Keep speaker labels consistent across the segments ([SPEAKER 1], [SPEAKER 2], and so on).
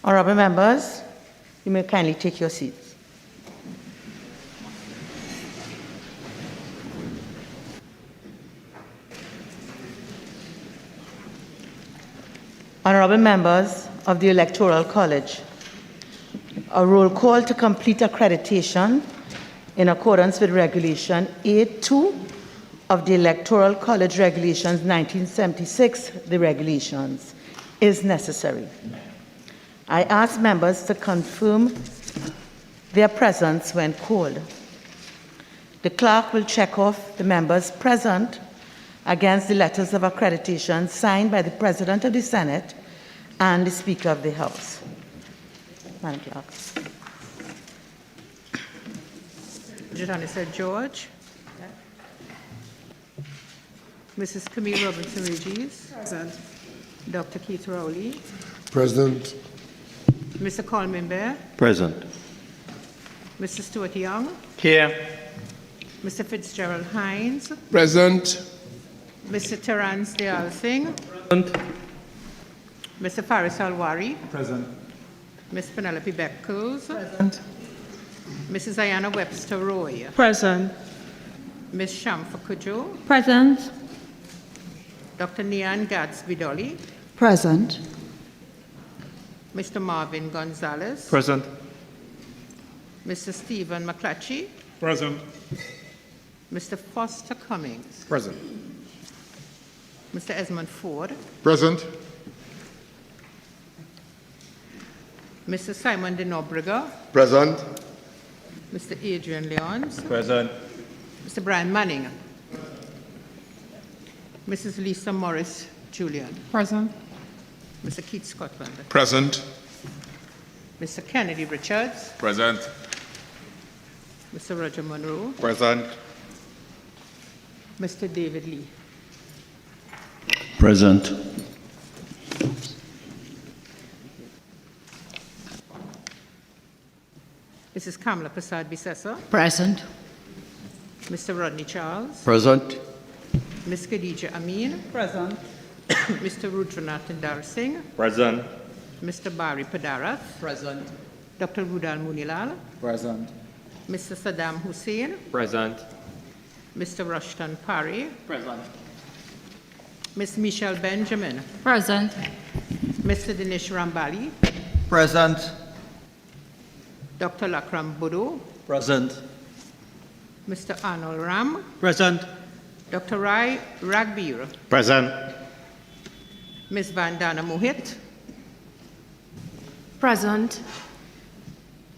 [SPEAKER 1] Honourable members, you may kindly take your seats. Honourable members of the Electoral College, a roll call to complete accreditation in accordance with Regulation 8.2 of the Electoral College Regulations 1976, the regulations, is necessary. I ask members to confirm their presence when called. The clerk will check off the members present against the letters of accreditation signed by the President of the Senate and the Speaker of the House. Madam Clerk.
[SPEAKER 2] Jadani Sir George. Mrs. Camille Robinson-Regis. Present. Dr. Keith Rowley.
[SPEAKER 3] Present.
[SPEAKER 2] Mr. Coleman Bear.
[SPEAKER 4] Present.
[SPEAKER 2] Mr. Stuart Young.
[SPEAKER 4] Here.
[SPEAKER 2] Mr. Fitzgerald Hines.
[SPEAKER 3] Present.
[SPEAKER 2] Mr. Terence Dayal Singh.
[SPEAKER 4] Present.
[SPEAKER 2] Mr. Faris Alwari.
[SPEAKER 4] Present.
[SPEAKER 2] Ms. Penelope Beckles.
[SPEAKER 1] Present.
[SPEAKER 2] Mrs. Ayana Webster Roy.
[SPEAKER 5] Present.
[SPEAKER 2] Ms. Shamfa Kujo.
[SPEAKER 5] Present.
[SPEAKER 2] Dr. Nian Gadsby-Dolly.
[SPEAKER 5] Present.
[SPEAKER 2] Mr. Marvin Gonzalez.
[SPEAKER 4] Present.
[SPEAKER 2] Mr. Stephen McClatchy.
[SPEAKER 4] Present.
[SPEAKER 2] Mr. Foster Cummings.
[SPEAKER 4] Present.
[SPEAKER 2] Mr. Esmond Ford.
[SPEAKER 3] Present.
[SPEAKER 2] Mr. Simon de Nobrega.
[SPEAKER 3] Present.
[SPEAKER 2] Mr. Adrian Leons.
[SPEAKER 4] Present.
[SPEAKER 2] Mr. Brian Manning. Mrs. Lisa Morris Julian.
[SPEAKER 5] Present.
[SPEAKER 2] Mr. Keith Scotland.
[SPEAKER 3] Present.
[SPEAKER 2] Mr. Kennedy Richards.
[SPEAKER 3] Present.
[SPEAKER 2] Mr. Roger Monroe.
[SPEAKER 3] Present.
[SPEAKER 2] Mr. David Lee.
[SPEAKER 4] Present.
[SPEAKER 2] Mrs. Kamala Prasad Bisesa.
[SPEAKER 5] Present.
[SPEAKER 2] Mr. Rodney Charles.
[SPEAKER 4] Present.
[SPEAKER 2] Ms. Khadija Amin.
[SPEAKER 5] Present.
[SPEAKER 2] Mr. Rudranathan Dar Singh.
[SPEAKER 4] Present.
[SPEAKER 2] Mr. Bari Padarath.
[SPEAKER 5] Present.
[SPEAKER 2] Dr. Rudal Munilal.
[SPEAKER 4] Present.
[SPEAKER 2] Mr. Saddam Hussein.
[SPEAKER 4] Present.
[SPEAKER 2] Mr. Rushton Parry.
[SPEAKER 4] Present.
[SPEAKER 2] Ms. Michelle Benjamin.
[SPEAKER 5] Present.
[SPEAKER 2] Mr. Dinesh Rambali.
[SPEAKER 4] Present.
[SPEAKER 2] Dr. Lakram Budu.
[SPEAKER 4] Present.
[SPEAKER 2] Mr. Arnold Ram.
[SPEAKER 4] Present.
[SPEAKER 2] Dr. Rai Ragbir.
[SPEAKER 4] Present.
[SPEAKER 2] Ms. Vandana Mohit.
[SPEAKER 5] Present.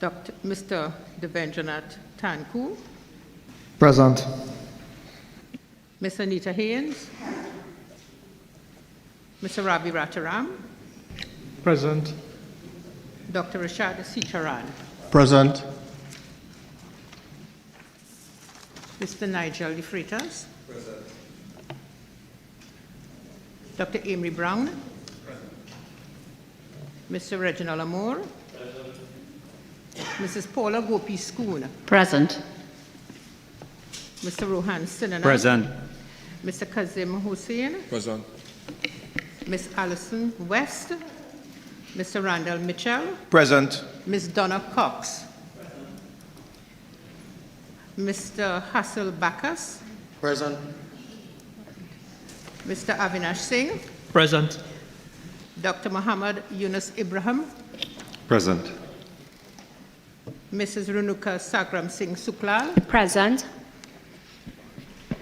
[SPEAKER 2] Mr. Devendranath Tanku.
[SPEAKER 3] Present.
[SPEAKER 2] Ms. Anita Haynes. Mr. Ravi Rataram.
[SPEAKER 3] Present.
[SPEAKER 2] Dr. Rashad Sitaran.
[SPEAKER 3] Present.
[SPEAKER 2] Mr. Nigel De Freitas. Present. Dr. Amory Brown. Present. Mr. Reginald Amour. Present. Mrs. Paula Gopi Schoon.
[SPEAKER 5] Present.
[SPEAKER 2] Mr. Rohan Sinana.
[SPEAKER 4] Present.
[SPEAKER 2] Mr. Kazim Hussain.
[SPEAKER 3] Present.
[SPEAKER 2] Ms. Alison West. Mr. Randall Mitchell.
[SPEAKER 4] Present.
[SPEAKER 2] Ms. Donna Cox. Mr. Hassel Bacchus.
[SPEAKER 4] Present.
[SPEAKER 2] Mr. Avinash Singh.
[SPEAKER 4] Present.
[SPEAKER 2] Dr. Muhammad Yunus Ibrahim.
[SPEAKER 4] Present.
[SPEAKER 2] Mrs. Renuka Sagram Singh Suklal.
[SPEAKER 5] Present.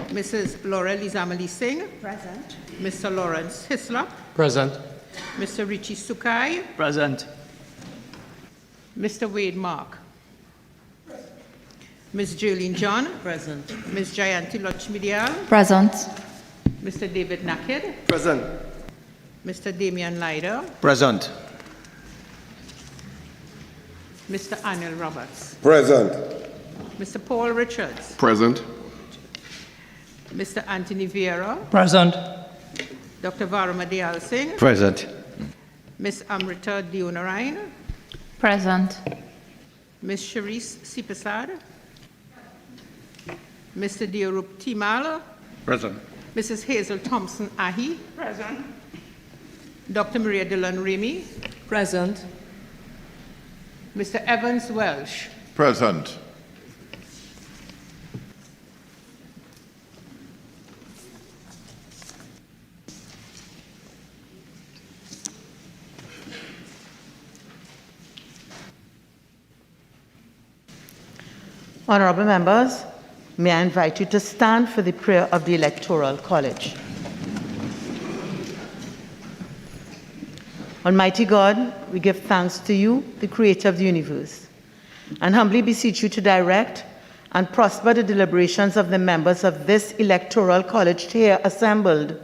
[SPEAKER 2] Mrs. Laura Lizamali Singh.
[SPEAKER 5] Present.
[SPEAKER 2] Mr. Lawrence Hislop.
[SPEAKER 3] Present.
[SPEAKER 2] Mr. Richie Sukai.
[SPEAKER 4] Present.
[SPEAKER 2] Mr. Wade Mark. Ms. Jolene John.
[SPEAKER 1] Present.
[SPEAKER 2] Ms. Jayanti Lochmidial.
[SPEAKER 5] Present.
[SPEAKER 2] Mr. David Naked.
[SPEAKER 4] Present.
[SPEAKER 2] Mr. Damian Lyder.
[SPEAKER 4] Present.
[SPEAKER 2] Mr. Anil Roberts.
[SPEAKER 3] Present.
[SPEAKER 2] Mr. Paul Richards.
[SPEAKER 3] Present.
[SPEAKER 2] Mr. Anthony Vieira.
[SPEAKER 4] Present.
[SPEAKER 2] Dr. Varma Dayal Singh.
[SPEAKER 4] Present.
[SPEAKER 2] Ms. Amrita Deonarain.
[SPEAKER 5] Present.
[SPEAKER 2] Ms. Sharice Sipasad. Mr. Diorup Timal.
[SPEAKER 4] Present.
[SPEAKER 2] Mrs. Hazel Thompson Ahi.
[SPEAKER 5] Present.
[SPEAKER 2] Dr. Maria Dillon Remy.
[SPEAKER 5] Present.
[SPEAKER 2] Mr. Evans Welsh.
[SPEAKER 6] Present.
[SPEAKER 1] Honourable members, may I invite you to stand for the prayer of the Electoral College. Almighty God, we give thanks to you, the creator of the universe, and humbly beseech you to direct and prosper the deliberations of the members of this Electoral College here assembled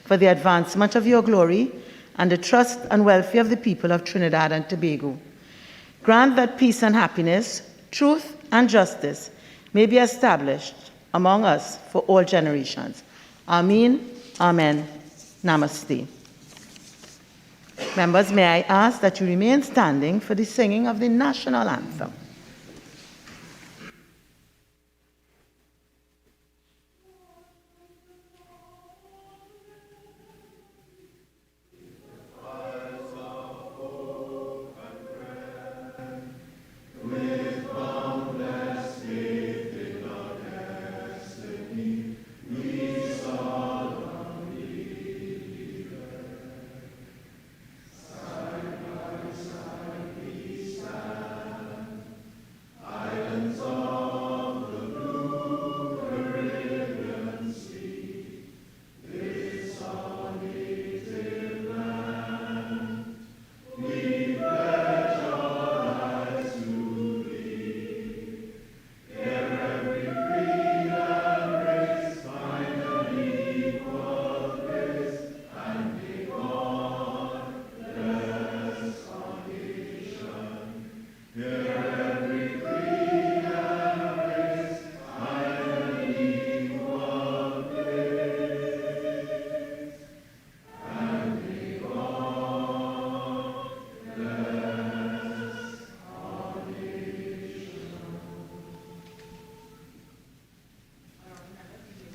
[SPEAKER 1] for the advancement of your glory and the trust and welfare of the people of Trinidad and Tobago. Grant that peace and happiness, truth and justice may be established among us for all generations. Amen, amen, namaste. Members, may I ask that you remain standing for the singing of the national anthem.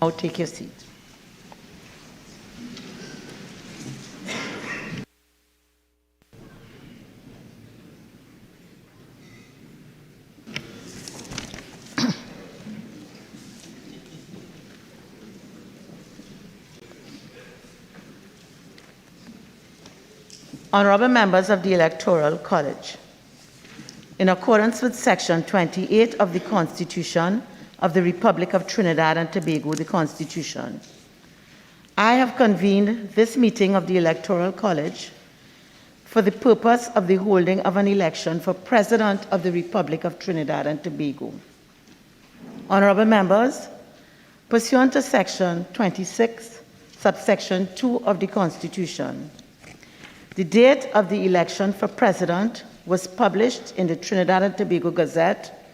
[SPEAKER 1] Now take your seat. Honourable members of the Electoral College, in accordance with Section 28 of the Constitution of the Republic of Trinidad and Tobago, the Constitution, I have convened this meeting of the Electoral College for the purpose of the holding of an election for President of the Republic of Trinidad and Tobago. Honourable members, pursuant to Section 26, subsection 2 of the Constitution, the date of the election for President was published in the Trinidad and Tobago Gazette,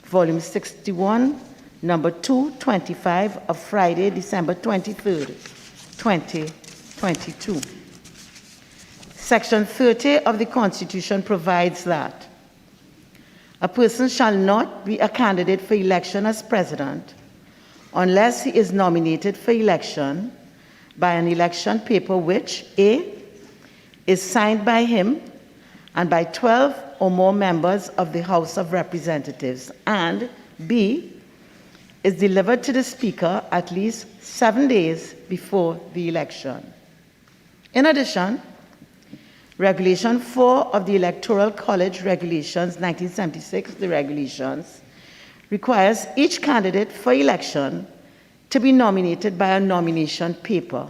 [SPEAKER 1] Volume 61, Number 225 of Friday, December 23rd, 2022. Section 30 of the Constitution provides that a person shall not be a candidate for election as President unless he is nominated for election by an election paper which A, is signed by him and by 12 or more members of the House of Representatives, and B, is delivered to the Speaker at least 7 days before the election. In addition, Regulation 4 of the Electoral College Regulations 1976, the regulations, requires each candidate for election to be nominated by a nomination paper,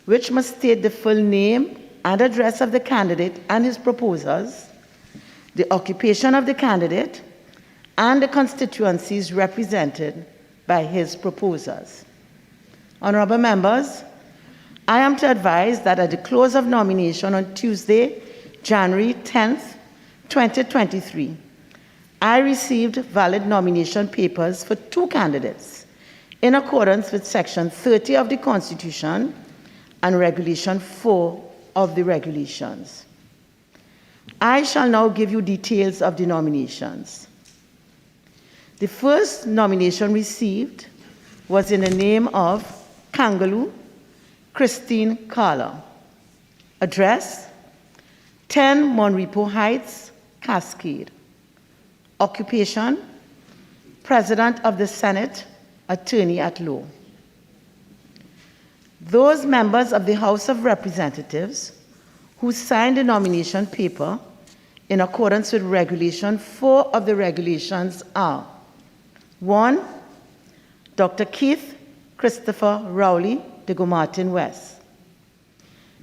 [SPEAKER 1] which must state the full name and address of the candidate and his proposers, the occupation of the candidate, and the constituencies represented by his proposers. Honourable members, I am to advise that at the close of nomination on Tuesday, January 10th, 2023, I received valid nomination papers for 2 candidates in accordance with Section 30 of the Constitution and Regulation 4 of the regulations. I shall now give you details of the nominations. The first nomination received was in the name of Kangaloo Christine Carla. Address: 10 Monrepo Heights, Cascade. Occupation, President of the Senate, Attorney at Law. Those members of the House of Representatives who signed the nomination paper in accordance with Regulation 4 of the regulations are: 1. Dr. Keith Christopher Rowley de Gomartin West,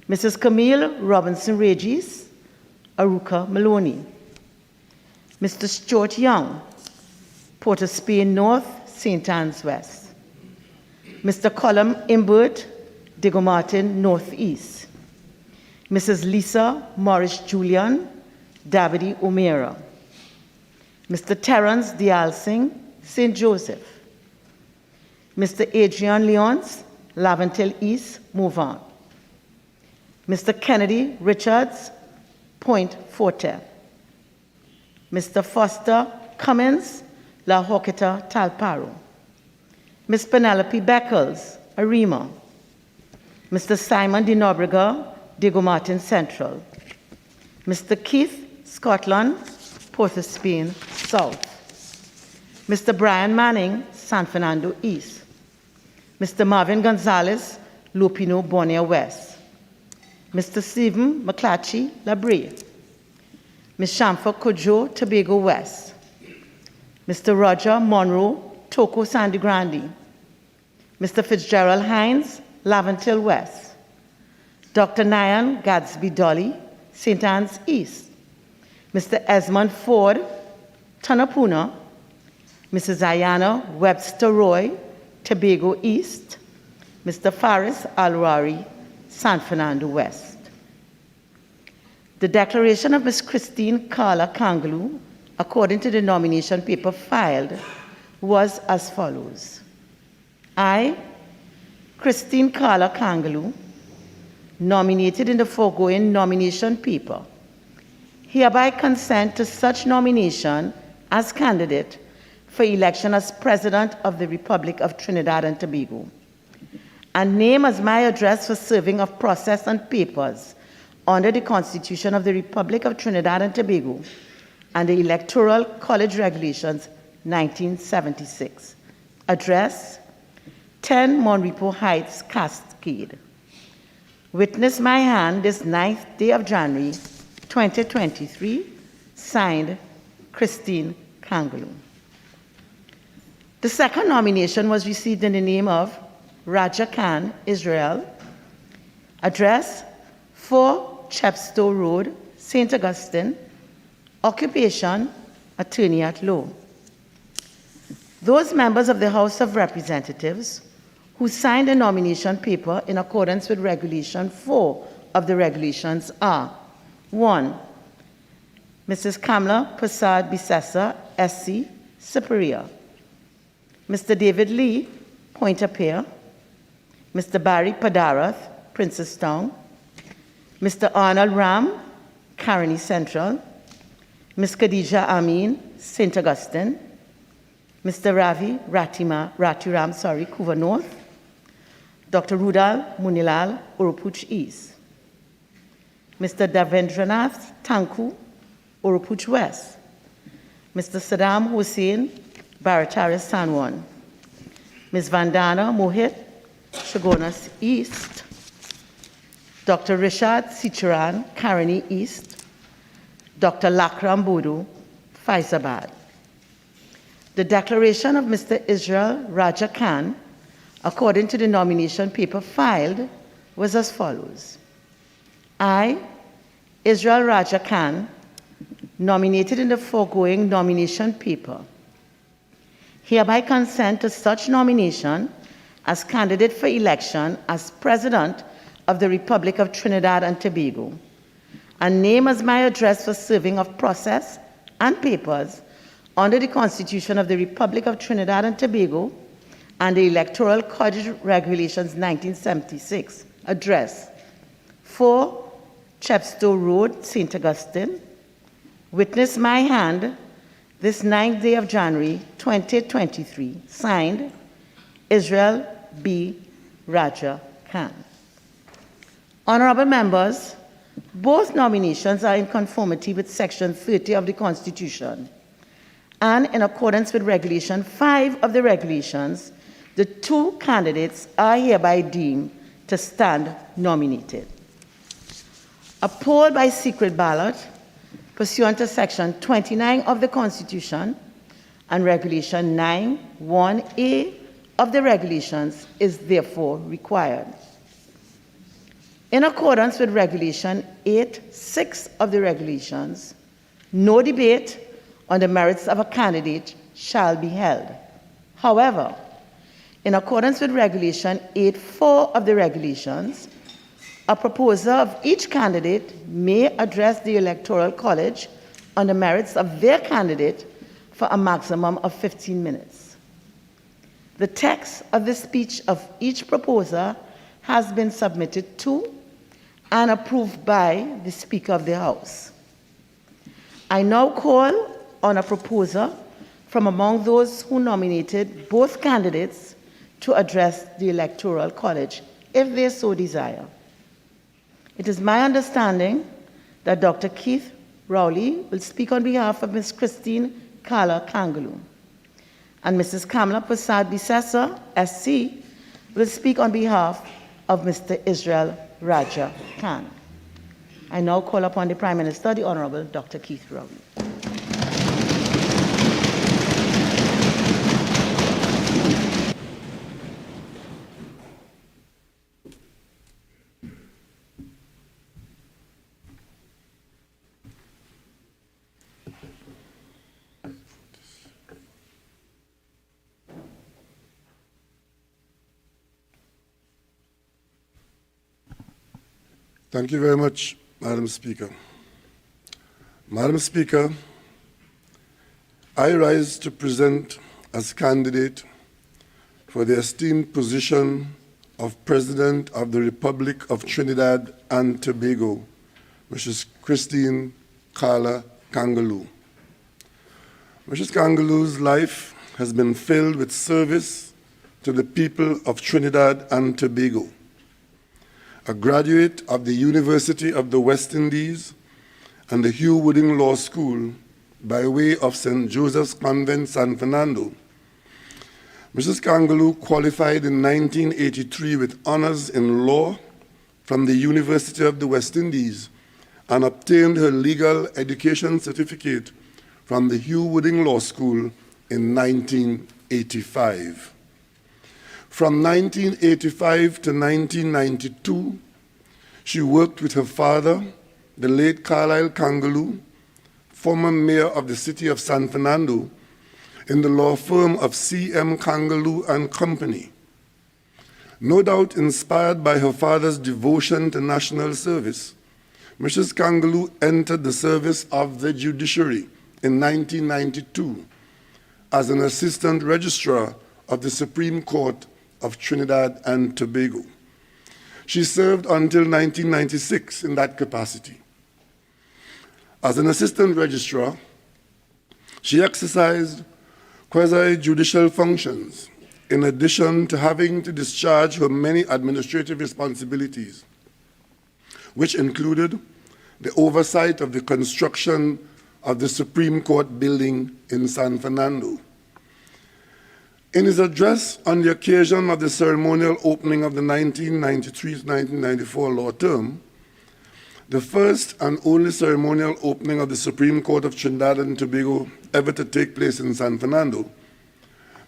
[SPEAKER 1] Mrs. Camille Robinson Regis, Aruka Maloney, Mr. Stuart Young, Port of Spain North, St. Anne's West, Mr. Colum Imbert de Gomartin Northeast, Mrs. Lisa Morris Julian, Davide O'Meara, Mr. Terence Dialsing, St. Joseph, Mr. Adrian Leons, Laventil East, Mouvant, Mr. Kennedy Richards, Point Forte, Mr. Foster Cummins, La Hoqueta Talparo, Ms. Penelope Beckles, Arima, Mr. Simon de Nobrega, de Gomartin Central, Mr. Keith Scotland, Port of Spain South, Mr. Brian Manning, San Fernando East, Mr. Marvin Gonzalez, Lupino Borneo West, Mr. Stephen McClatchy, La Brea, Ms. Shamfa Kojo, Tobago West, Mr. Roger Monroe, Toco Sandy Grande, Mr. Fitzgerald Hines, Laventil West, Dr. Nyan Gadsby Dolly, St. Anne's East, Mr. Esmond Ford, Tanapuna, Mrs. Ayana Webster Roy, Tobago East, Mr. Faris Alwari, San Fernando West. The declaration of Ms. Christine Carla Kangaloo, according to the nomination paper filed, was as follows. I, Christine Carla Kangaloo, nominated in the foregoing nomination paper, hereby consent to such nomination as candidate for election as President of the Republic of Trinidad and Tobago, and name as my address for serving of process and papers under the Constitution of the Republic of Trinidad and Tobago and the Electoral College Regulations 1976. Address 10 Monrepo Heights, Cascade. Witness my hand this 9th day of January 2023, signed Christine Kangaloo. The second nomination was received in the name of Raja Khan, Israel. Address 4 Chepstow Road, St. Augustine. Occupation, Attorney at Law. Those members of the House of Representatives who signed the nomination paper in accordance with Regulation 4 of the regulations are: 1. Mrs. Kamla Prasad Bisessa, SC, Superior, Mr. David Lee, Point-a-Pierre, Mr. Barry Padarath, Princestown, Mr. Arnold Ram, Caroni Central, Ms. Khadija Amin, St. Augustine, Mr. Ravi Ratiram, Kuva North, Dr. Rudal Munilal, Urupuch East, Mr. Davendranath Tanku, Urupuch West, Mr. Saddam Hussein, Barataria San Juan, Ms. Vandana Mohit, Chagonas East, Dr. Rishad Sicharan, Caroni East, Dr. Lakram Bodu, Faizabad. The declaration of Mr. Israel Raja Khan, according to the nomination paper filed, was as follows. I, Israel Raja Khan, nominated in the foregoing nomination paper, hereby consent to such nomination as candidate for election as President of the Republic of Trinidad and Tobago, and name as my address for serving of process and papers under the Constitution of the Republic of Trinidad and Tobago and the Electoral College Regulations 1976. Address 4 Chepstow Road, St. Augustine. Witness my hand this 9th day of January 2023. Signed, Israel B. Raja Khan. Honorable members, Both nominations are in conformity with Section 30 of the Constitution. And in accordance with Regulation 5 of the regulations, the two candidates are hereby deemed to stand nominated. A poll by secret ballot, pursuant to Section 29 of the Constitution and Regulation 9(1)(a) of the regulations, is therefore required. In accordance with Regulation 8(6) of the regulations, no debate on the merits of a candidate shall be held. However, in accordance with Regulation 8(4) of the regulations, a proposer of each candidate may address the Electoral College on the merits of their candidate for a maximum of 15 minutes. The text of the speech of each proposer has been submitted to and approved by the Speaker of the House. I now call on a proposer from among those who nominated both candidates to address the Electoral College, if they so desire. It is my understanding that Dr. Keith Rowley will speak on behalf of Ms. Christine Kala Kangaloo, and Mrs. Kamla Prasad Bisessa, SC, will speak on behalf of Mr. Israel Raja Khan. I now call upon the Prime Minister, the Honorable Dr. Keith Rowley.
[SPEAKER 6] Thank you very much, Madam Speaker. Madam Speaker, I rise to present as candidate for the esteemed position of President of the Republic of Trinidad and Tobago, Mrs. Christine Kala Kangaloo. Mrs. Kangaloo's life has been filled with service to the people of Trinidad and Tobago. A graduate of the University of the West Indies and the Hugh Wooding Law School by way of St. Joseph's Convent, San Fernando, Mrs. Kangaloo qualified in 1983 with honors in law from the University of the West Indies and obtained her legal education certificate from the Hugh Wooding Law School in 1985. From 1985 to 1992, she worked with her father, the late Carlisle Kangaloo, former mayor of the city of San Fernando, in the law firm of C.M. Kangaloo and Company. No doubt inspired by her father's devotion to national service, Mrs. Kangaloo entered the service of the judiciary in 1992 as an assistant registrar of the Supreme Court of Trinidad and Tobago. She served until 1996 in that capacity. As an assistant registrar, she exercised quasi-judicial functions in addition to having to discharge her many administrative responsibilities, which included the oversight of the construction of the Supreme Court building in San Fernando. In his address on the occasion of the ceremonial opening of the 1993-1994 law term, the first and only ceremonial opening of the Supreme Court of Trinidad and Tobago ever to take place in San Fernando,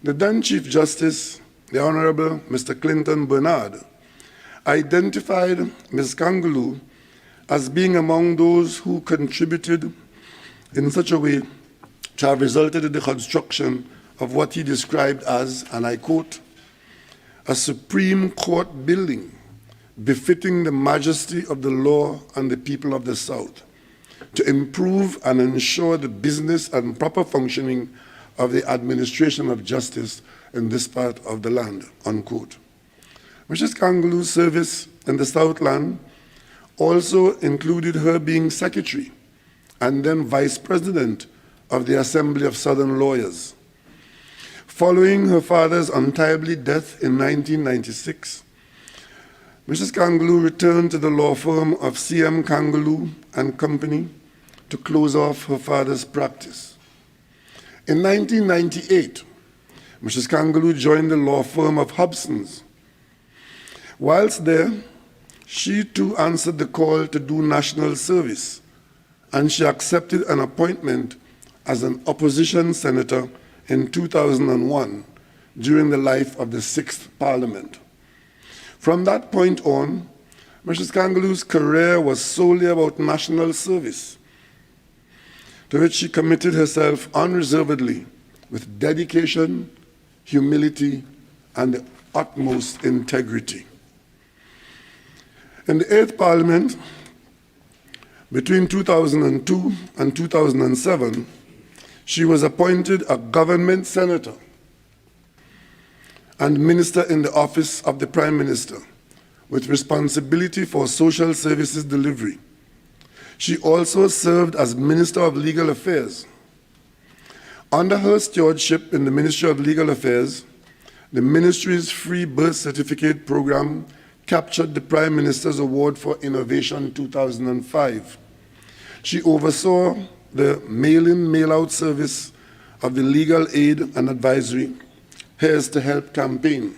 [SPEAKER 6] the then Chief Justice, the Honorable Mr. Clinton Bernard, identified Ms. Kangaloo as being among those who contributed in such a way to have resulted in the construction of what he described as, and I quote, a Supreme Court building befitting the majesty of the law and the people of the South, to improve and ensure the business and proper functioning of the administration of justice in this part of the land, unquote. Mrs. Kangaloo's service in the Southland also included her being secretary and then vice president of the Assembly of Southern Lawyers. Following her father's untimely death in 1996, Mrs. Kangaloo returned to the law firm of C.M. Kangaloo and Company to close off her father's practice. In 1998, Mrs. Kangaloo joined the law firm of Hobson's. Whilst there, she too answered the call to do national service, and she accepted an appointment as an opposition senator in 2001 during the life of the 6th Parliament. From that point on, Mrs. Kangaloo's career was solely about national service, to which she committed herself unreservedly with dedication, humility, and the utmost integrity. In the 8th Parliament, between 2002 and 2007, she was appointed a government senator and minister in the office of the Prime Minister, with responsibility for social services delivery. She also served as Minister of Legal Affairs. Under her stewardship in the Ministry of Legal Affairs, the ministry's free birth certificate program captured the Prime Minister's Award for Innovation 2005. She oversaw the mail-in, mail-out service of the Legal Aid and Advisory Heirs to Help campaign.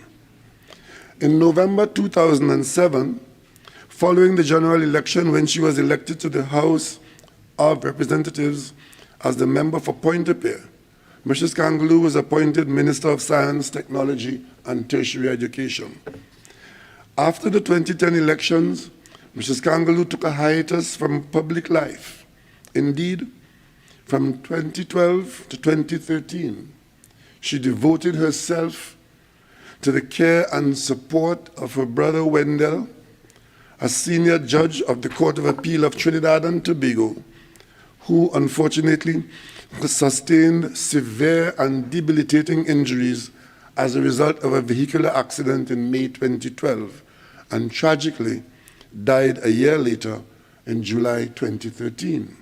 [SPEAKER 6] In November 2007, following the general election when she was elected to the House of Representatives as the member for Pointe-a-Pierre, Mrs. Kangaloo was appointed Minister of Science, Technology, and Tertiary Education. After the 2010 elections, Mrs. Kangaloo took a hiatus from public life. Indeed, from 2012 to 2013, she devoted herself to the care and support of her brother Wendell, a senior judge of the Court of Appeal of Trinidad and Tobago, who unfortunately sustained severe and debilitating injuries as a result of a vehicular accident in May 2012, and tragically died a year later in July 2013.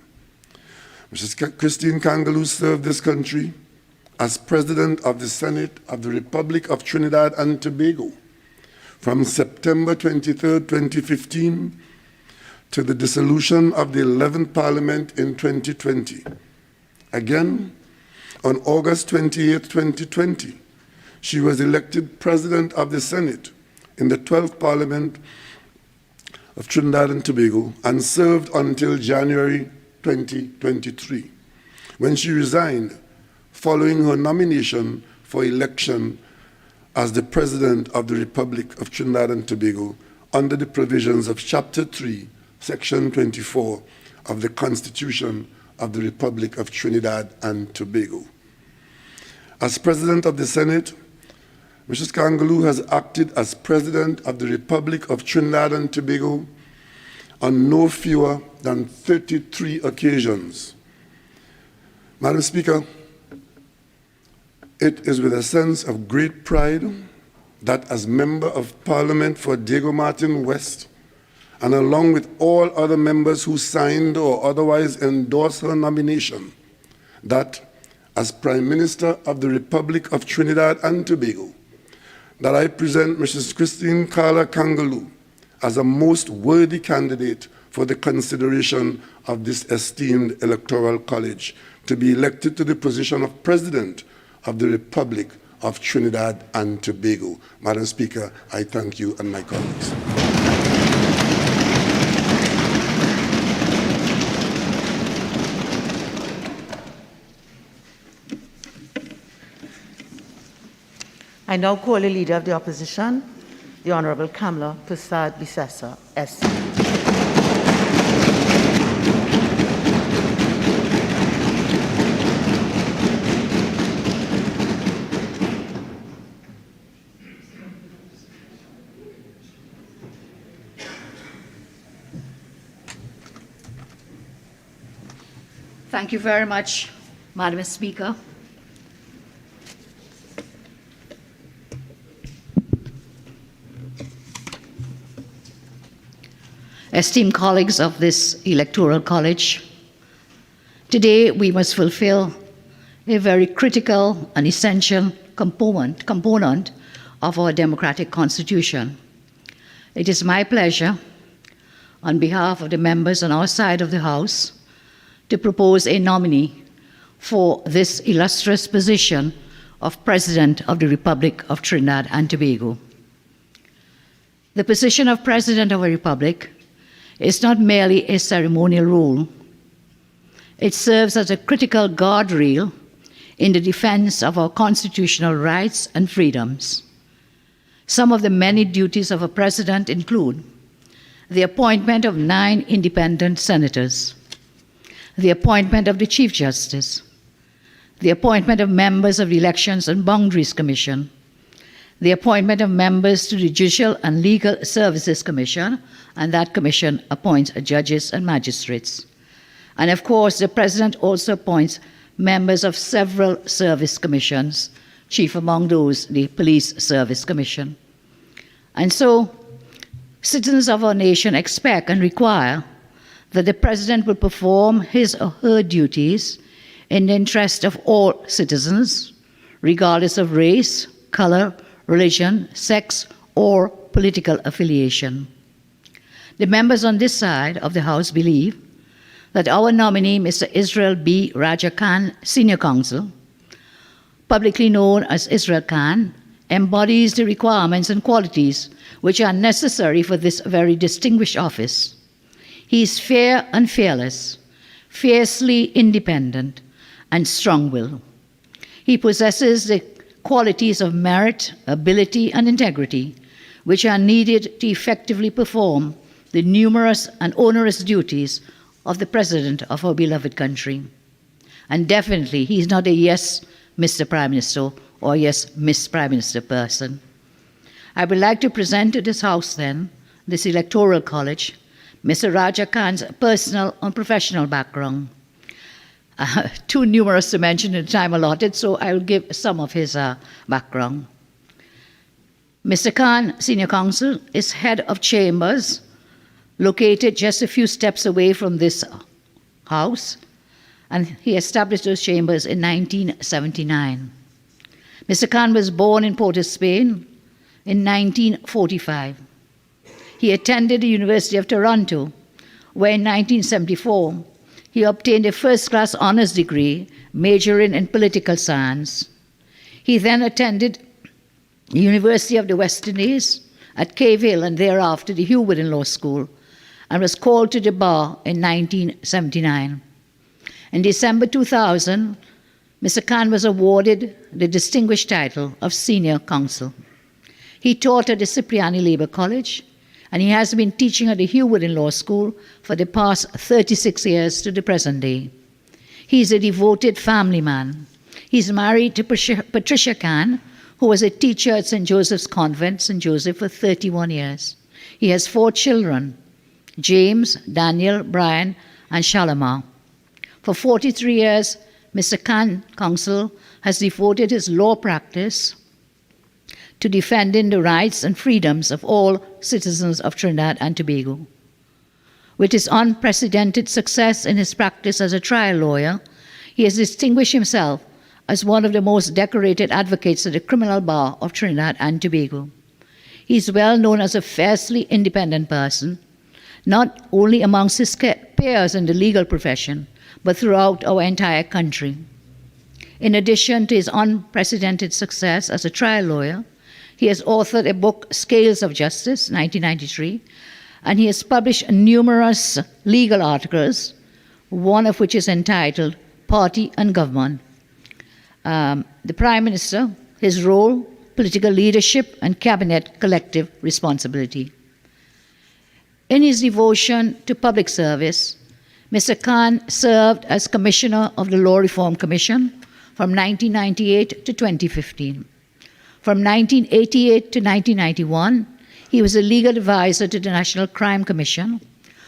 [SPEAKER 6] Mrs. Christine Kangaloo served this country as President of the Senate of the Republic of Trinidad and Tobago from September 23, 2015 to the dissolution of the 11th Parliament in 2020. Again, on August 28, 2020, she was elected President of the Senate in the 12th Parliament of Trinidad and Tobago and served until January 2023, when she resigned following her nomination for election as the President of the Republic of Trinidad and Tobago under the provisions of Chapter 3, Section 24 of the Constitution of the Republic of Trinidad and Tobago. As President of the Senate, Mrs. Kangaloo has acted as President of the Republic of Trinidad and Tobago on no fewer than 33 occasions. Madam Speaker, it is with a sense of great pride that as Member of Parliament for Diego Martin West, and along with all other members who signed or otherwise endorsed her nomination, that as Prime Minister of the Republic of Trinidad and Tobago, that I present Mrs. Christine Carla Kangaloo as a most worthy candidate for the consideration of this esteemed Electoral College to be elected to the position of President of the Republic of Trinidad and Tobago. Madam Speaker, I thank you and my colleagues.
[SPEAKER 1] I now call the Leader of the Opposition, the Honourable Kamla Prasad Bisasa, SC.
[SPEAKER 7] Thank you very much, Madam Speaker. Esteemed colleagues of this Electoral College, today we must fulfill a very critical and essential component of our democratic constitution. It is my pleasure, on behalf of the members on our side of the House, to propose a nominee for this illustrious position of President of the Republic of Trinidad and Tobago. The position of President of a Republic is not merely a ceremonial role. It serves as a critical guardrail in the defense of our constitutional rights and freedoms. Some of the many duties of a president include the appointment of 9 independent senators, the appointment of the Chief Justice, the appointment of members of the Elections and Boundaries Commission, the appointment of members to the Judicial and Legal Services Commission, and that commission appoints judges and magistrates. And of course, the President also appoints members of several service commissions, chief among those the Police Service Commission. And so, citizens of our nation expect and require that the President will perform his or her duties in the interest of all citizens, regardless of race, color, religion, sex, or political affiliation. The members on this side of the House believe that our nominee, Mr. Israel B. Raja Khan, Senior Counsel, publicly known as Israel Khan, embodies the requirements and qualities which are necessary for this very distinguished office. He is fair and fearless, fiercely independent, and strong-willed. He possesses the qualities of merit, ability, and integrity which are needed to effectively perform the numerous and onerous duties of the President of our beloved country. And definitely, he is not a yes, Mr. Prime Minister, or yes, Miss Prime Minister person. I would like to present to this House then, this Electoral College, Mr. Raja Khan's personal and professional background. Too numerous to mention in the time allotted, so I will give some of his background. Mr. Khan, Senior Counsel, is head of chambers located just a few steps away from this House, and he established those chambers in 1979. Mr. Khan was born in Port of Spain in 1945. He attended the University of Toronto, where in 1974 he obtained a first-class honors degree majoring in political science. He then attended the University of the West Indies at Cave Hill and thereafter the Hewwood Law School, and was called to the bar in 1979. In December 2000, Mr. Khan was awarded the distinguished title of Senior Counsel. He taught at the Cipriani Labour College, and he has been teaching at the Hewwood Law School for the past 36 years to the present day. He is a devoted family man. He's married to Patricia Khan, who was a teacher at St. Joseph's Convent, St. Joseph, for 31 years. He has 4 children, James, Daniel, Brian, and Shalimar. For 43 years, Mr. Khan, Counsel, has devoted his law practice to defending the rights and freedoms of all citizens of Trinidad and Tobago. With his unprecedented success in his practice as a trial lawyer, he has distinguished himself as one of the most decorated advocates of the criminal bar of Trinidad and Tobago. He is well known as a fiercely independent person, not only amongst his peers in the legal profession, but throughout our entire country. In addition to his unprecedented success as a trial lawyer, he has authored a book, Scales of Justice, 1993, and he has published numerous legal articles, one of which is entitled Party and Government, the Prime Minister, his role, political leadership, and cabinet collective responsibility. In his devotion to public service, Mr. Khan served as Commissioner of the Law Reform Commission from 1998 to 2015. From 1988 to 1991, he was a legal advisor to the National Crime Commission.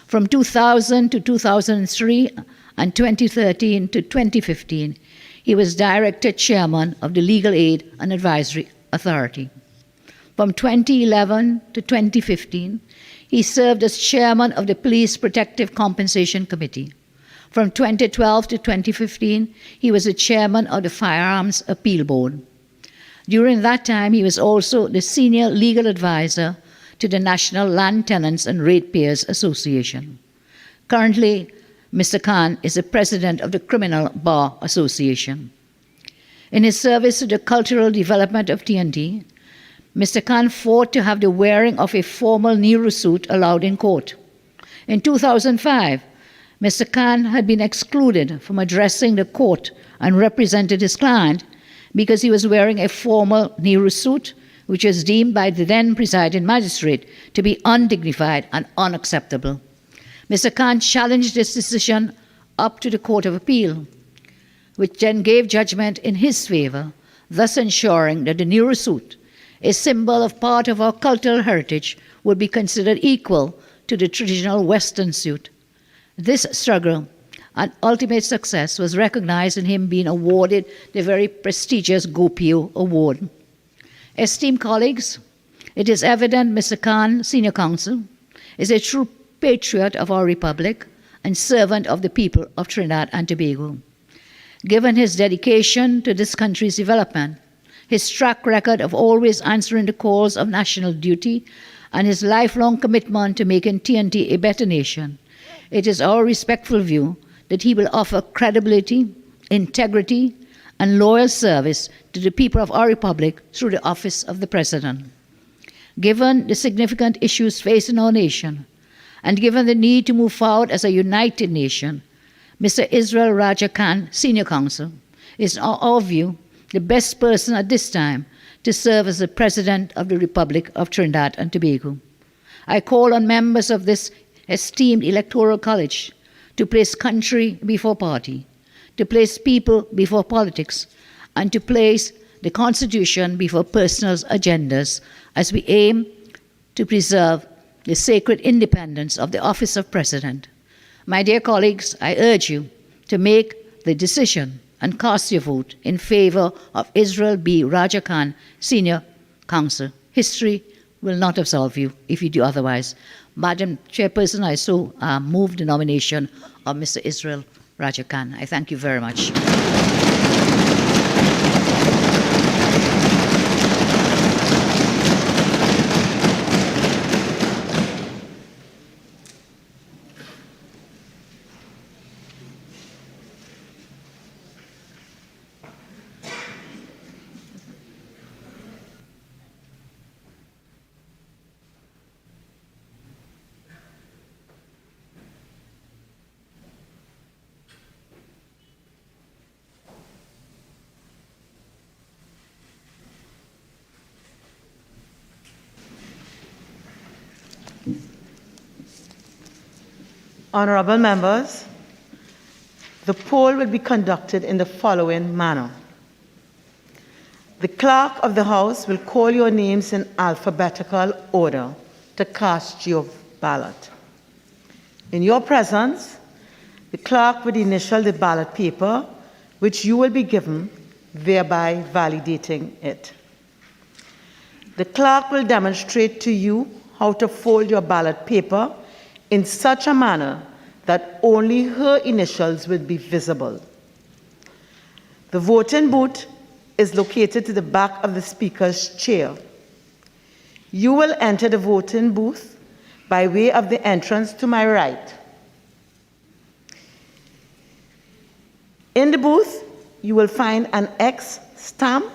[SPEAKER 7] From 2000 to 2003 and 2013 to 2015, he was Director Chairman of the Legal Aid and Advisory Authority. From 2011 to 2015, he served as Chairman of the Police Protective Compensation Committee. From 2012 to 2015, he was the Chairman of the Firearms Appeal Board. During that time, he was also the Senior Legal Advisor to the National Land Tenants and Ratepayers Association. Currently, Mr. Khan is the president of the Criminal Bar Association. In his service to the cultural development of TNT, Mr. Khan fought to have the wearing of a formal Nehru suit allowed in court. In 2005, Mr. Khan had been excluded from addressing the court and represented his client because he was wearing a formal Nehru suit, which was deemed by the then presiding magistrate to be undignified and unacceptable. Mr. Khan challenged this decision up to the Court of Appeal, which then gave judgment in his favor, thus ensuring that the Nehru suit, a symbol of part of our cultural heritage, would be considered equal to the traditional Western suit. This struggle and ultimate success was recognized in him being awarded the very prestigious Gopio Award. Esteemed colleagues, it is evident Mr. Khan, Senior Counsel, is a true patriot of our republic and servant of the people of Trinidad and Tobago. Given his dedication to this country's development, his track record of always answering the calls of national duty, and his lifelong commitment to making TNT a better nation, it is our respectful view that he will offer credibility, integrity, and loyal service to the people of our republic through the office of the President. Given the significant issues facing our nation, and given the need to move forward as a united nation, Mr. Israel Raja Khan, Senior Counsel, is in our view the best person at this time to serve as the President of the Republic of Trinidad and Tobago. I call on members of this esteemed Electoral College to place country before party, to place people before politics, and to place the Constitution before personal agendas as we aim to preserve the sacred independence of the office of President. My dear colleagues, I urge you to make the decision and cast your vote in favor of Israel B. Raja Khan, Senior Counsel. History will not absolve you if you do otherwise. Madam Chairperson, I so move the nomination of Mr. Israel Raja Khan. I thank you very much.
[SPEAKER 1] Honorable members, the poll will be conducted in the following manner. The Clerk of the House will call your names in alphabetical order to cast your ballot. In your presence, the clerk will initial the ballot paper, which you will be given, thereby validating it. The clerk will demonstrate to you how to fold your ballot paper in such a manner that only her initials will be visible. The voting booth is located to the back of the Speaker's chair. You will enter the voting booth by way of the entrance to my right. In the booth, you will find an X stamp,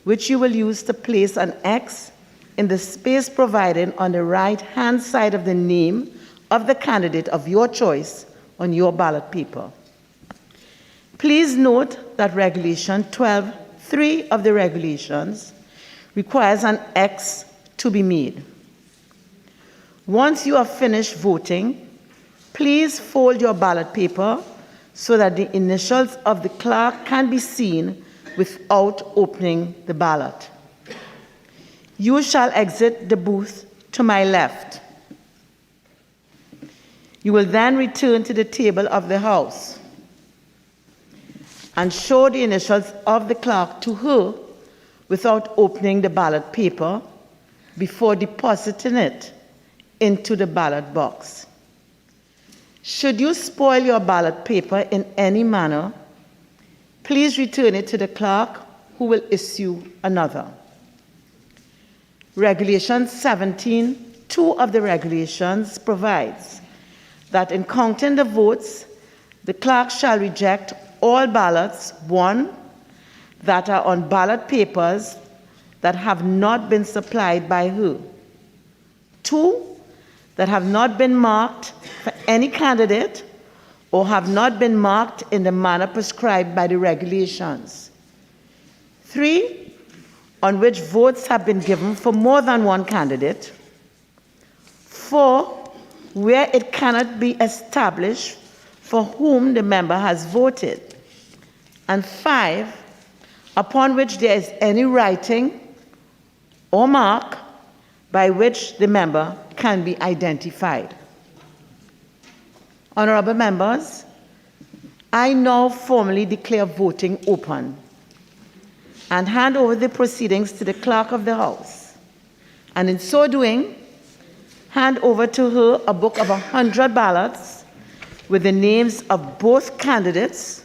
[SPEAKER 1] which you will use to place an X in the space provided on the right-hand side of the name of the candidate of your choice on your ballot paper. Please note that Regulation 12(3) of the regulations requires an X to be made. Once you have finished voting, please fold your ballot paper so that the initials of the clerk can be seen without opening the ballot. You shall exit the booth to my left. You will then return to the table of the House and show the initials of the clerk to her without opening the ballot paper before depositing it into the ballot box. Should you spoil your ballot paper in any manner, please return it to the clerk, who will issue another. Regulation 17 2 of the regulations provides that in counting the votes, the clerk shall reject all ballots, 1, that are on ballot papers that have not been supplied by her, 2, that have not been marked for any candidate or have not been marked in the manner prescribed by the regulations, 3, on which votes have been given for more than one candidate, 4, where it cannot be established for whom the member has voted, and 5, upon which there is any writing or mark by which the member can be identified. Honorable members, I now formally declare voting open and hand over the proceedings to the Clerk of the House, and in so doing, hand over to her a book of 100 ballots with the names of both candidates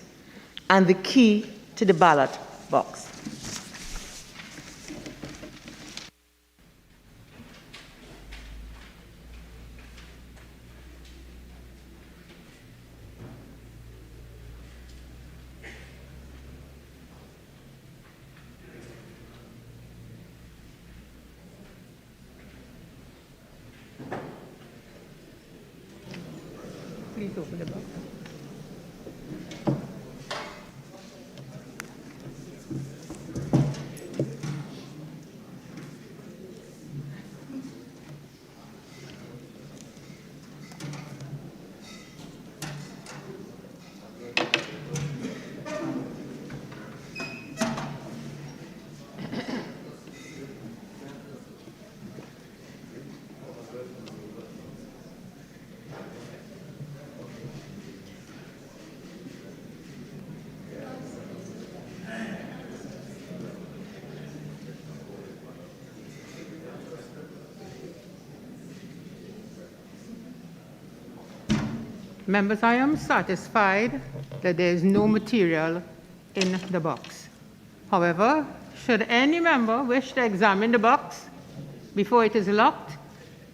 [SPEAKER 1] and the key to the ballot box. Please open the box.
[SPEAKER 2] Members, I am satisfied that there is no material in the box. However, should any member wish to examine the box before it is locked,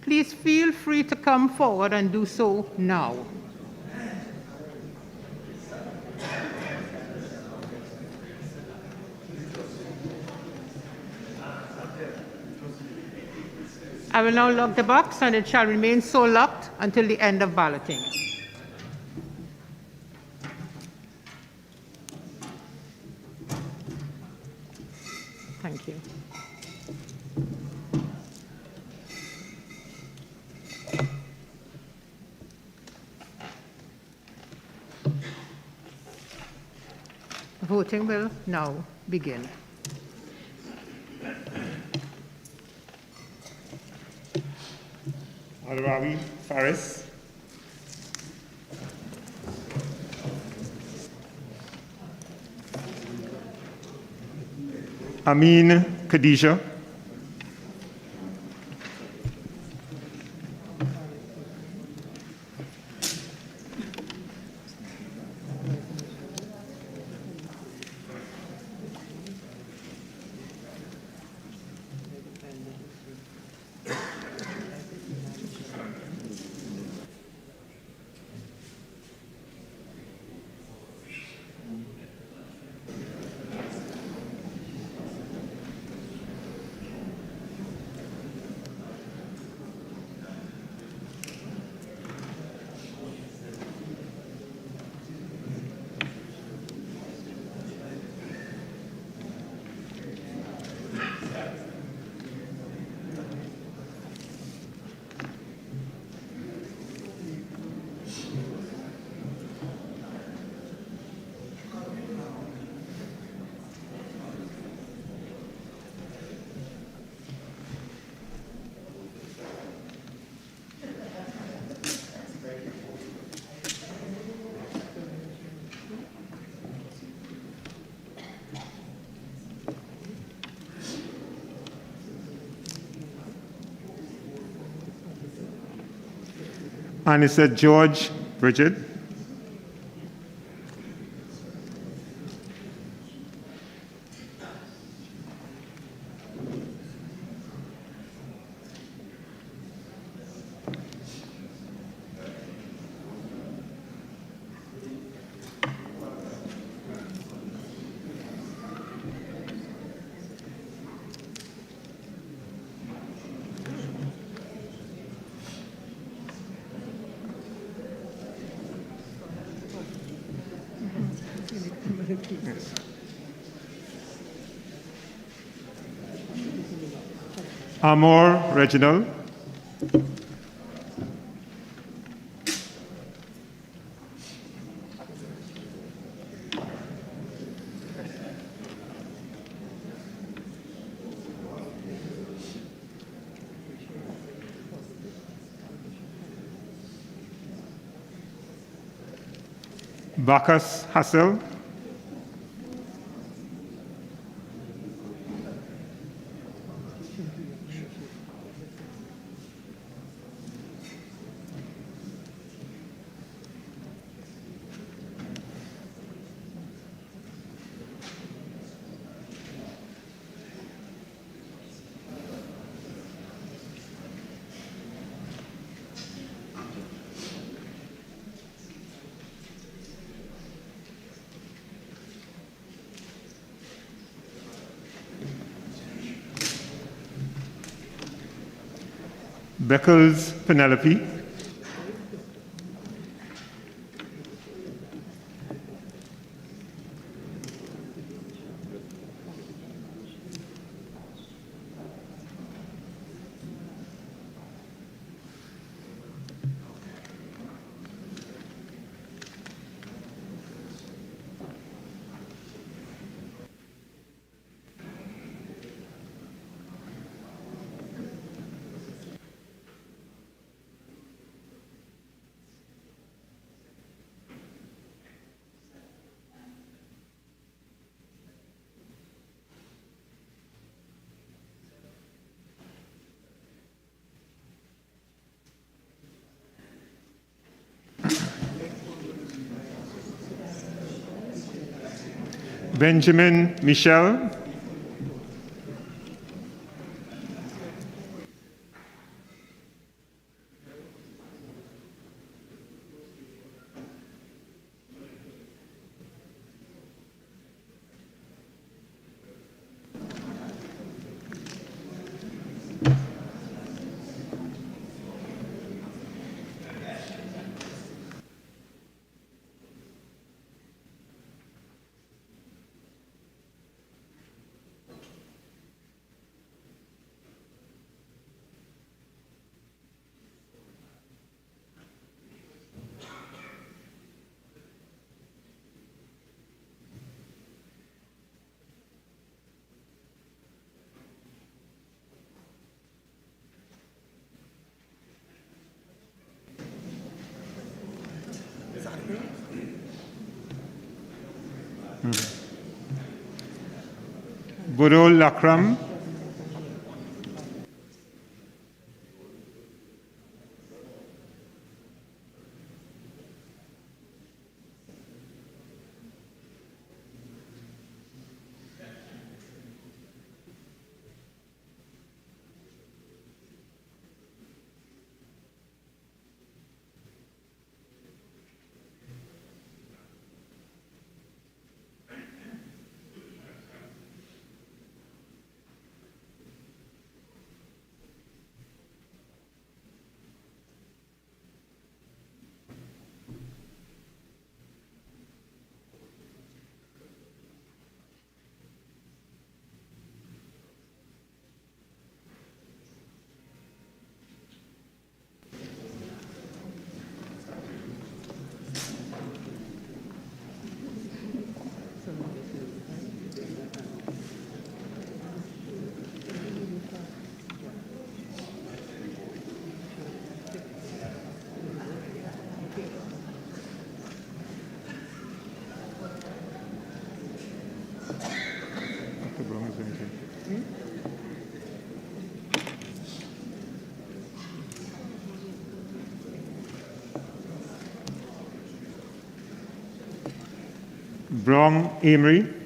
[SPEAKER 2] please feel free to come forward and do so now. I will now lock the box, and it shall remain so locked until the end of balloting. Thank you. Voting will now begin.
[SPEAKER 4] Al-Rawi Faris. Amin Khadija. Anissa George Bridget. Amor Reginald. Bacchus Hassel. Beckles Penelope. Benjamin Michel. Budol Lakram. Brong Amory.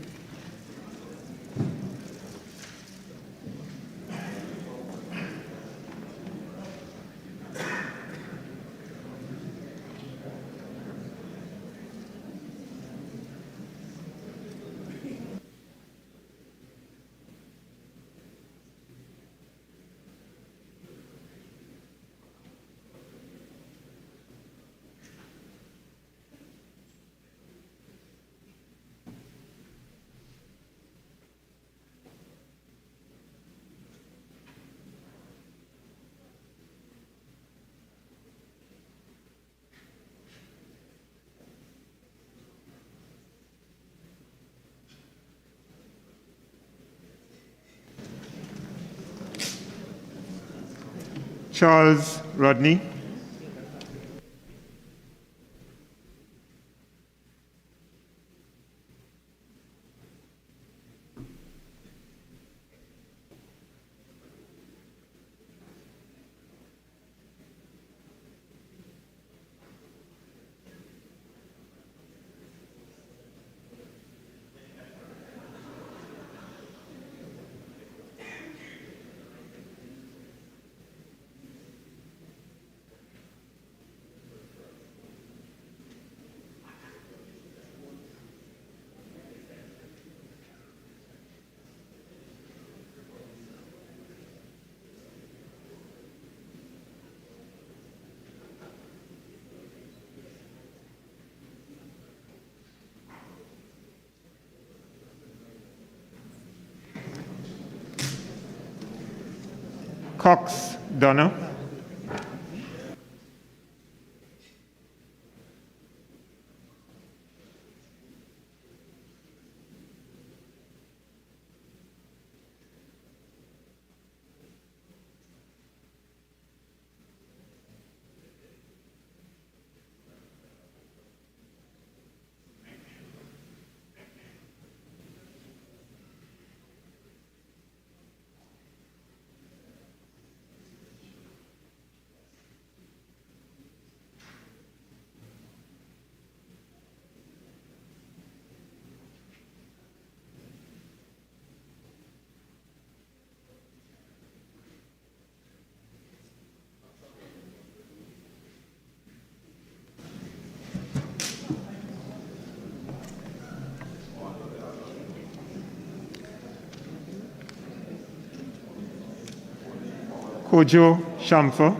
[SPEAKER 4] Charles Rodney, Cox Donna, Kojo Shamfa,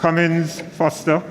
[SPEAKER 4] Cummins Foster,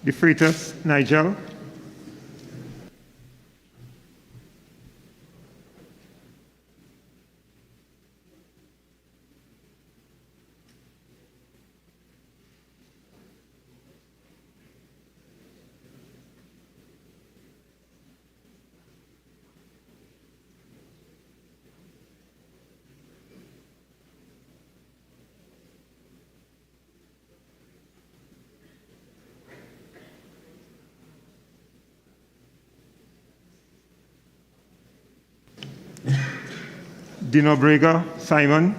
[SPEAKER 4] De Freitas Nigel, Dinobrega Simon,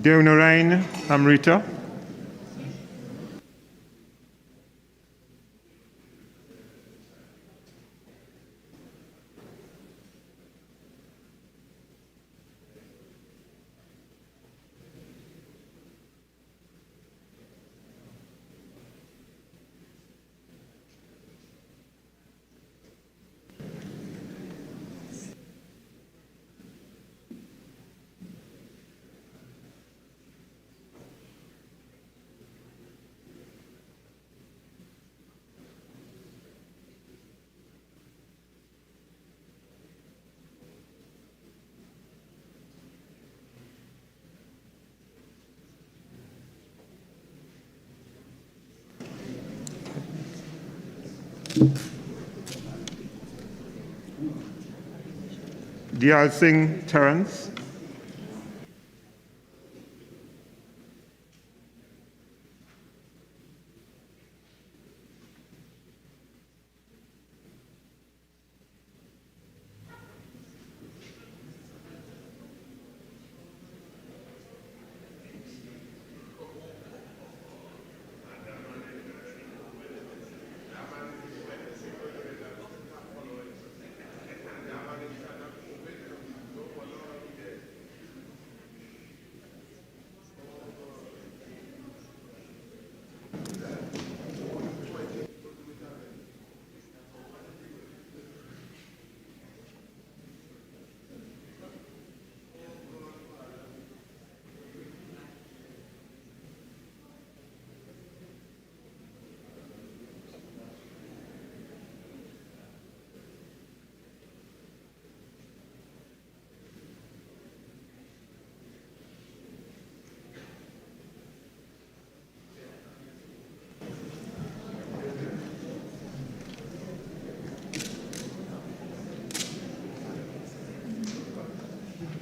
[SPEAKER 4] Deonarain Amrita, Dial Singh Terence,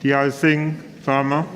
[SPEAKER 4] Dial Singh Farmer,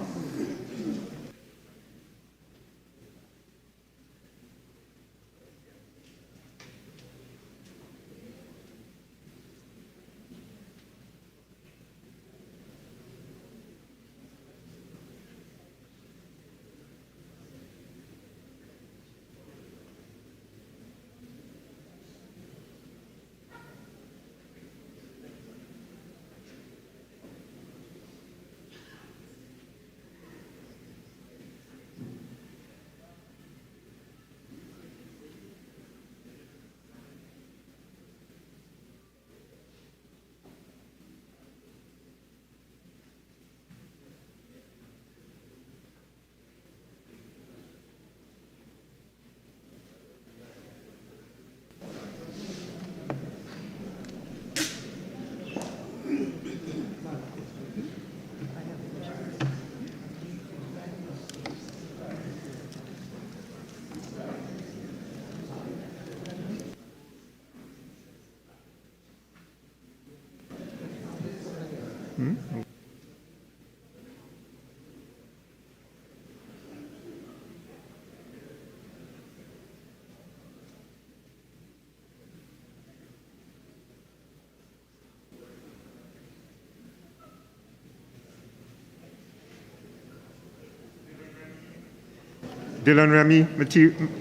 [SPEAKER 4] Dylan Remy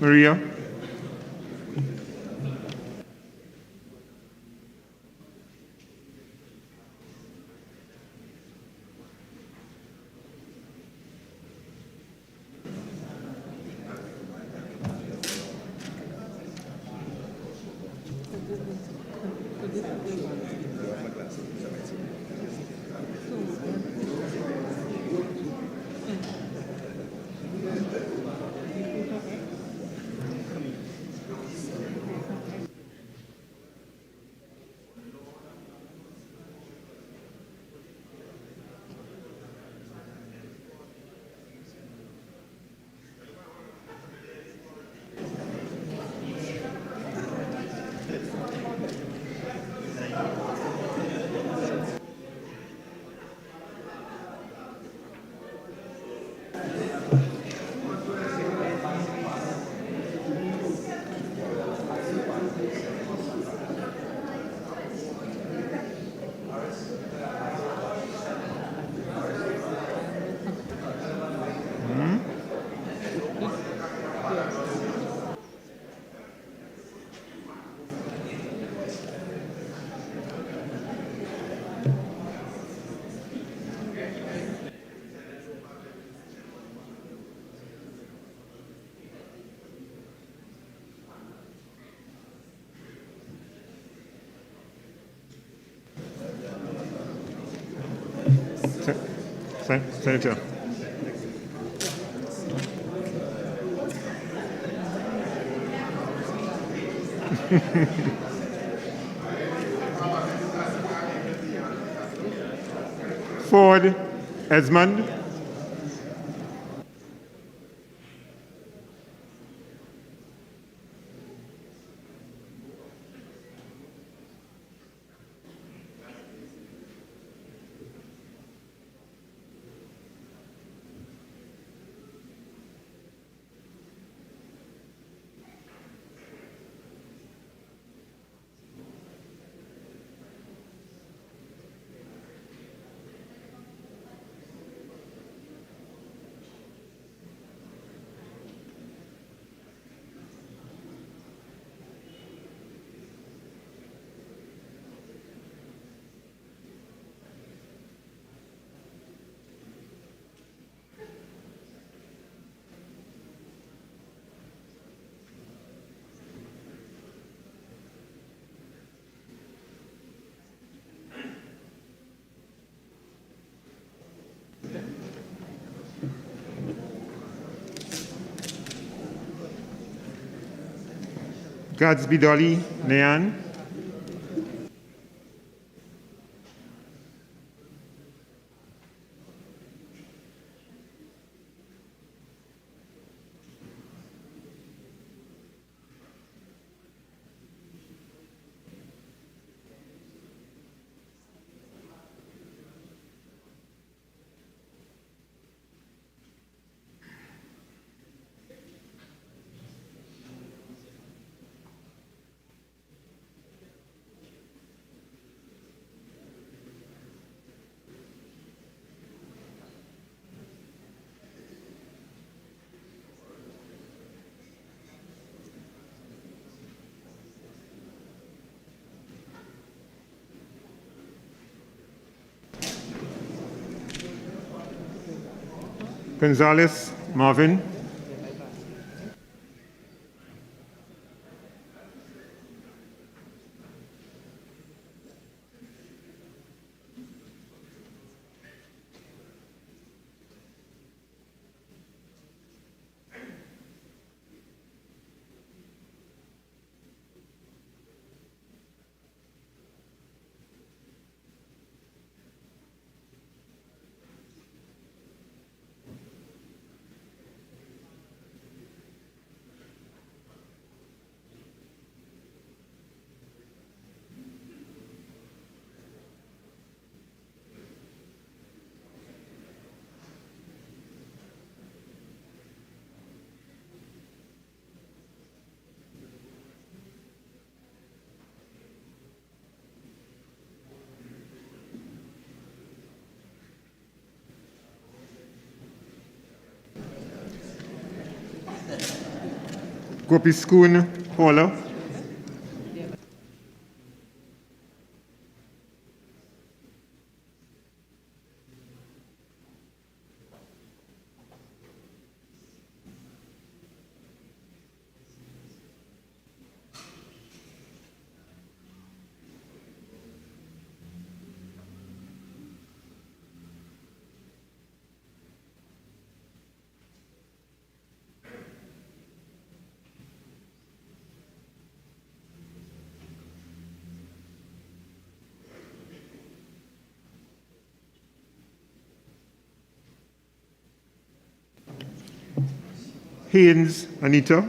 [SPEAKER 4] Maria, Senator. Ford Esmond. Gadsby Dolly Nayan. Gonzalez Marvin. Gopi Schoon Paula. Haynes Anita.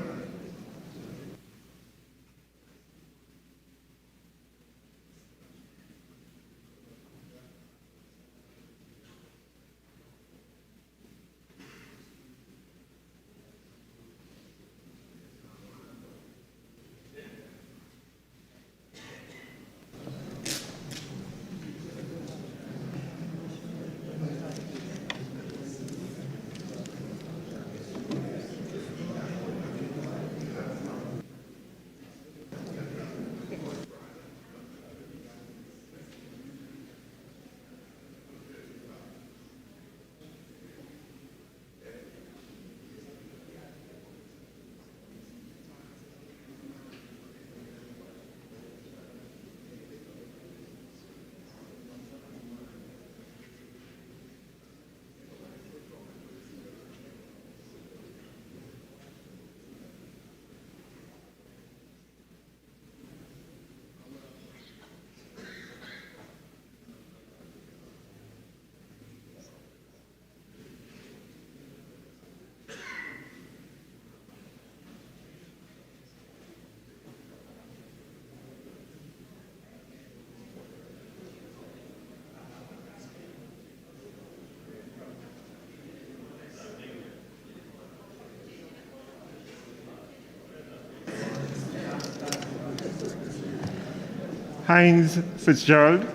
[SPEAKER 4] Hines Fitzgerald.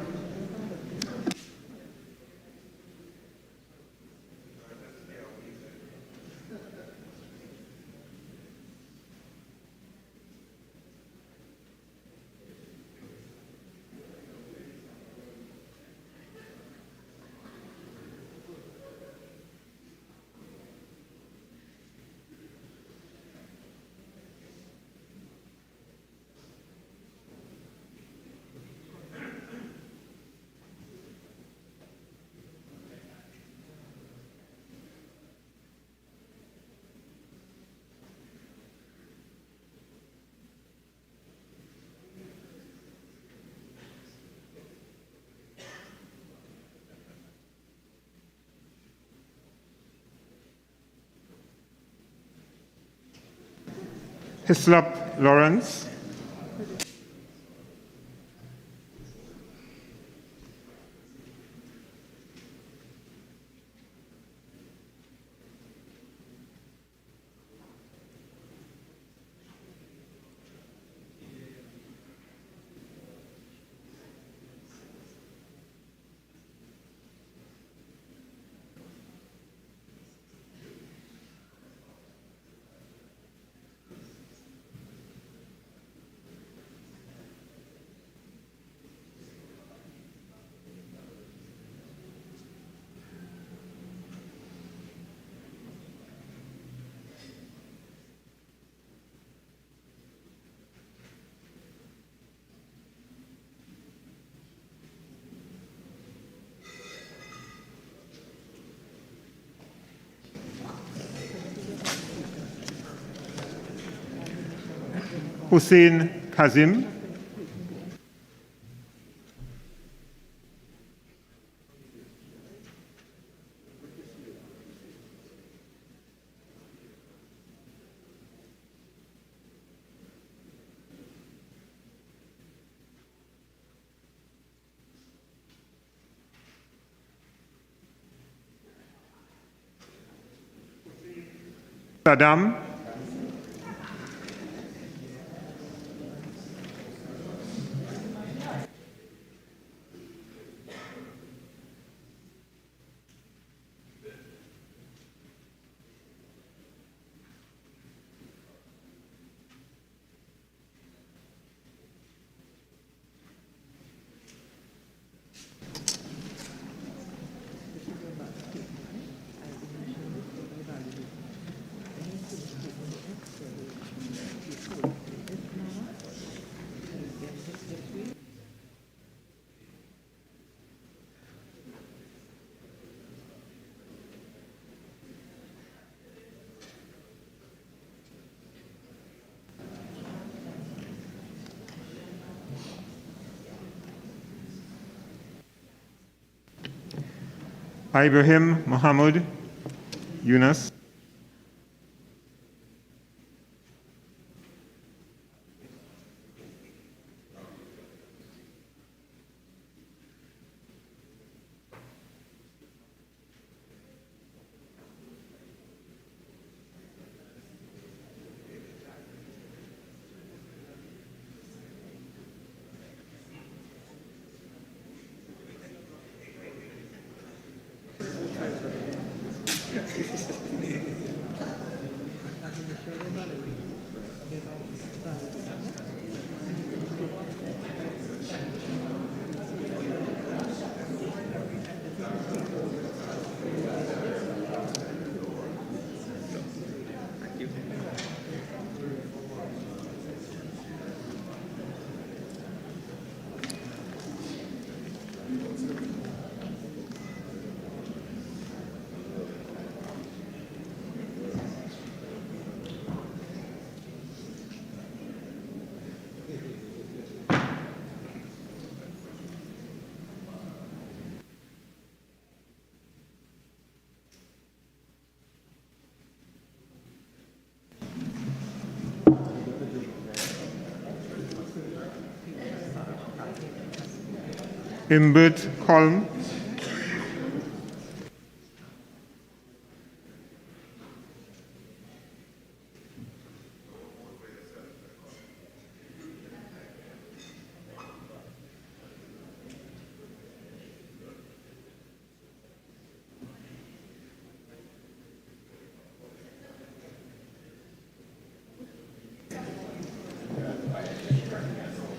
[SPEAKER 4] Hislop Lawrence. Hussein Kazim. Saddam. Ibrahim Muhammad Yunus. Imbert Colm.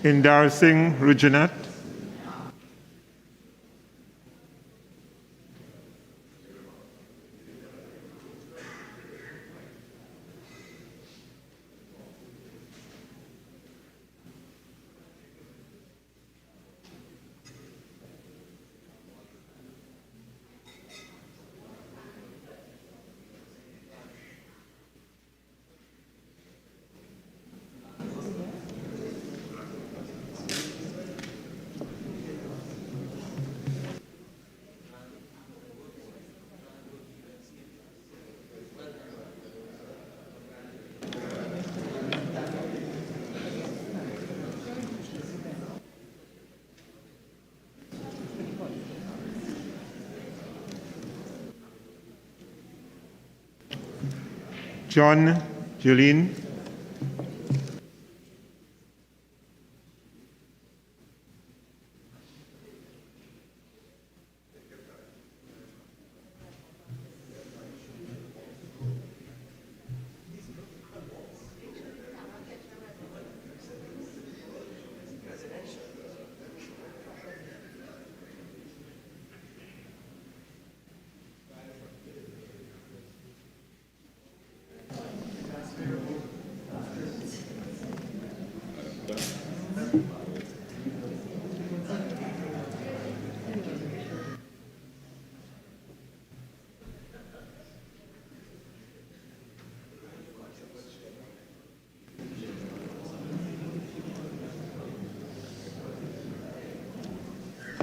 [SPEAKER 4] Indar Singh Rujanat, John Julien,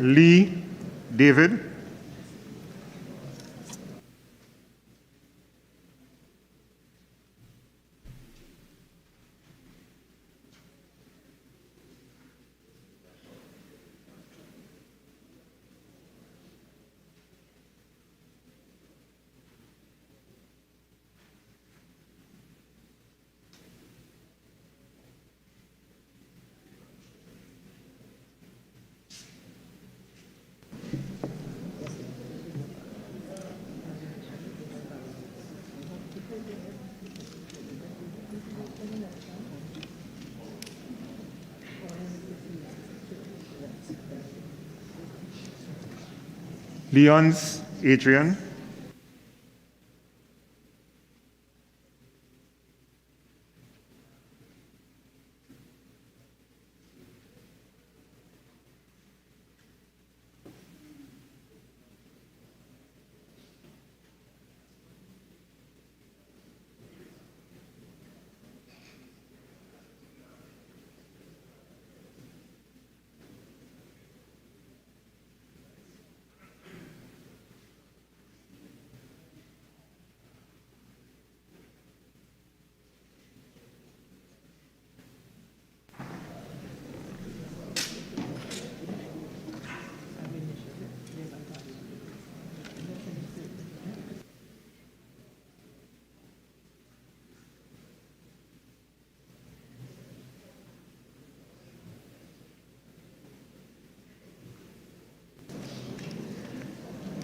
[SPEAKER 4] Lee David, Leons Adrian,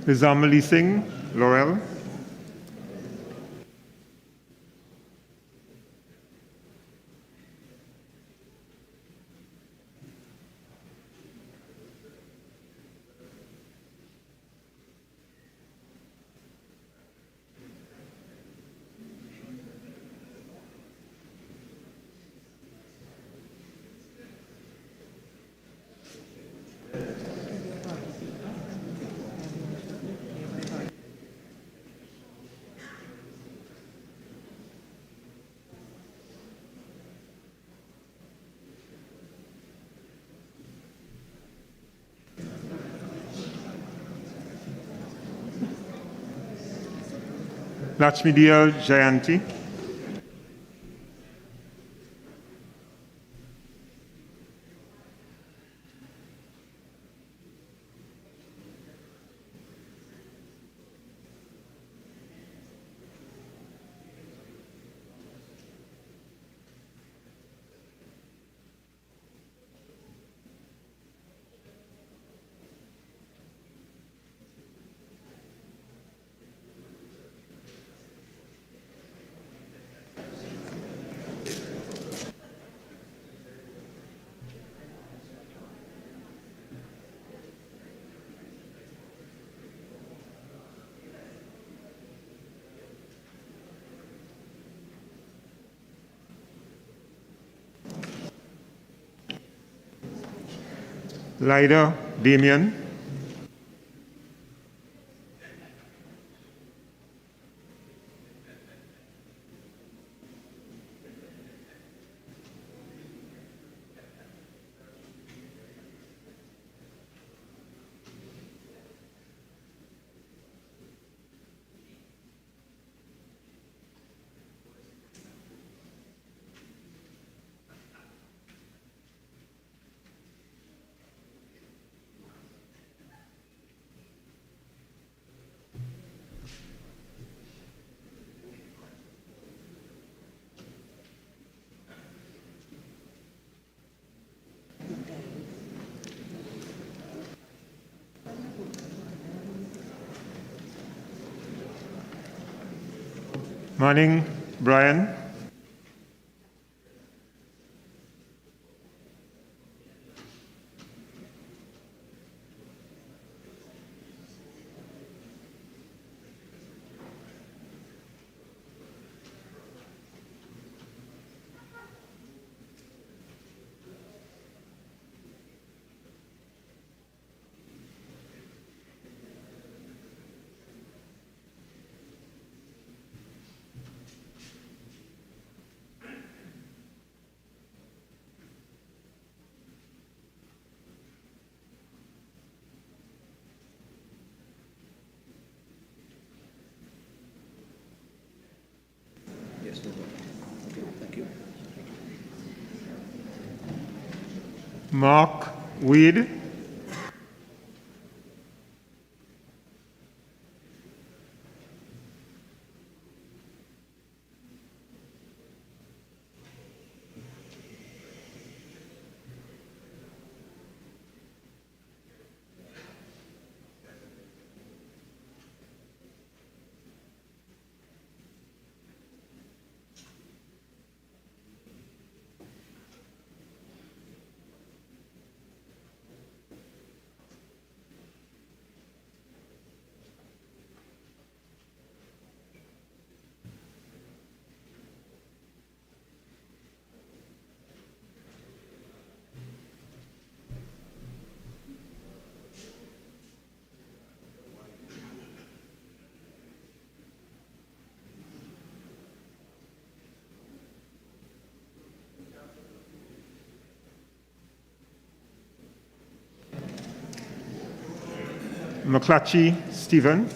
[SPEAKER 4] Nizamali Singh Laurel, Lakshmidiyal Jayanti, Lyda Damian, Manning Brian, Mark Weed, McClatchy Stephen,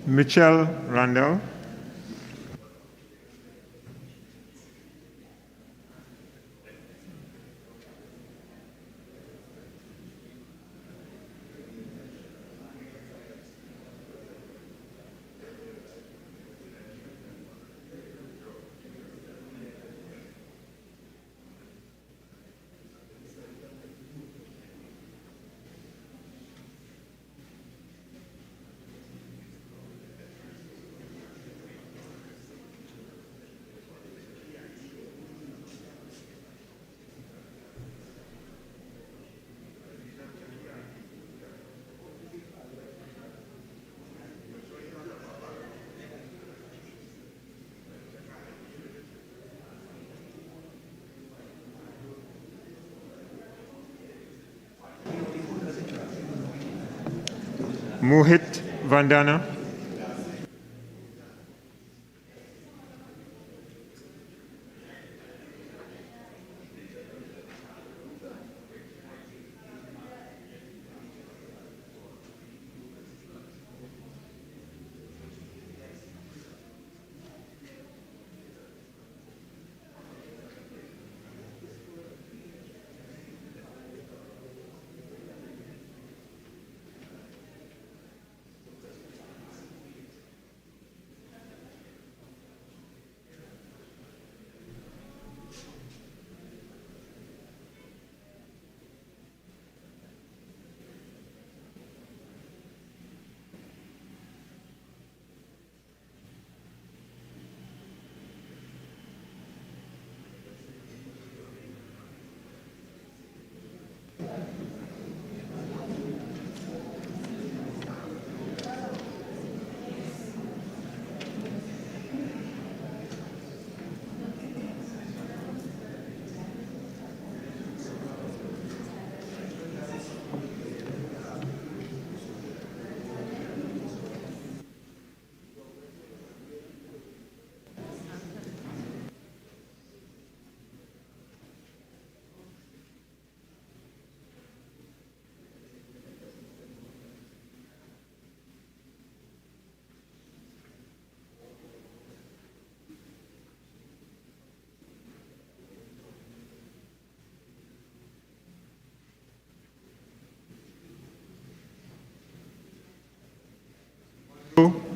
[SPEAKER 4] Mitchell Randall, Mohit Vandana,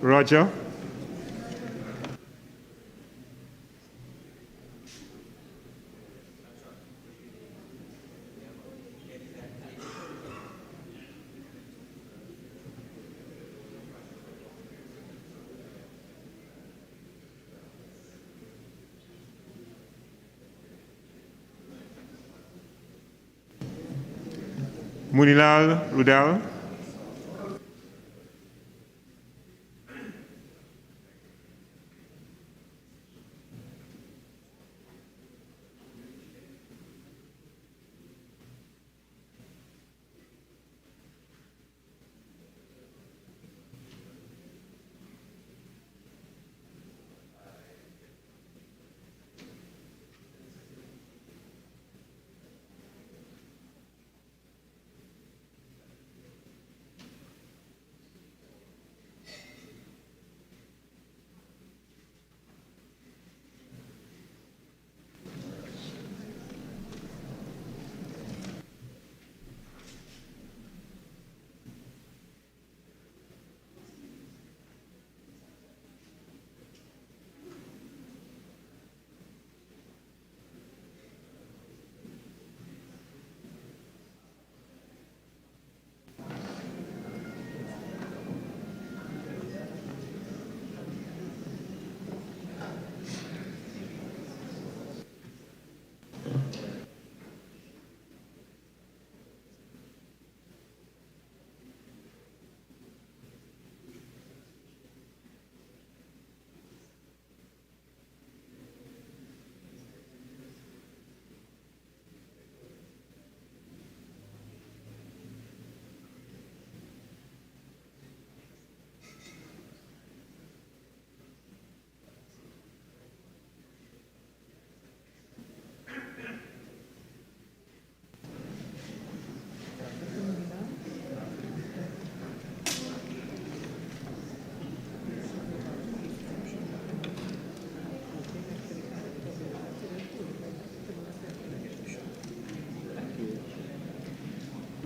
[SPEAKER 4] Roger, Munilal Rudal,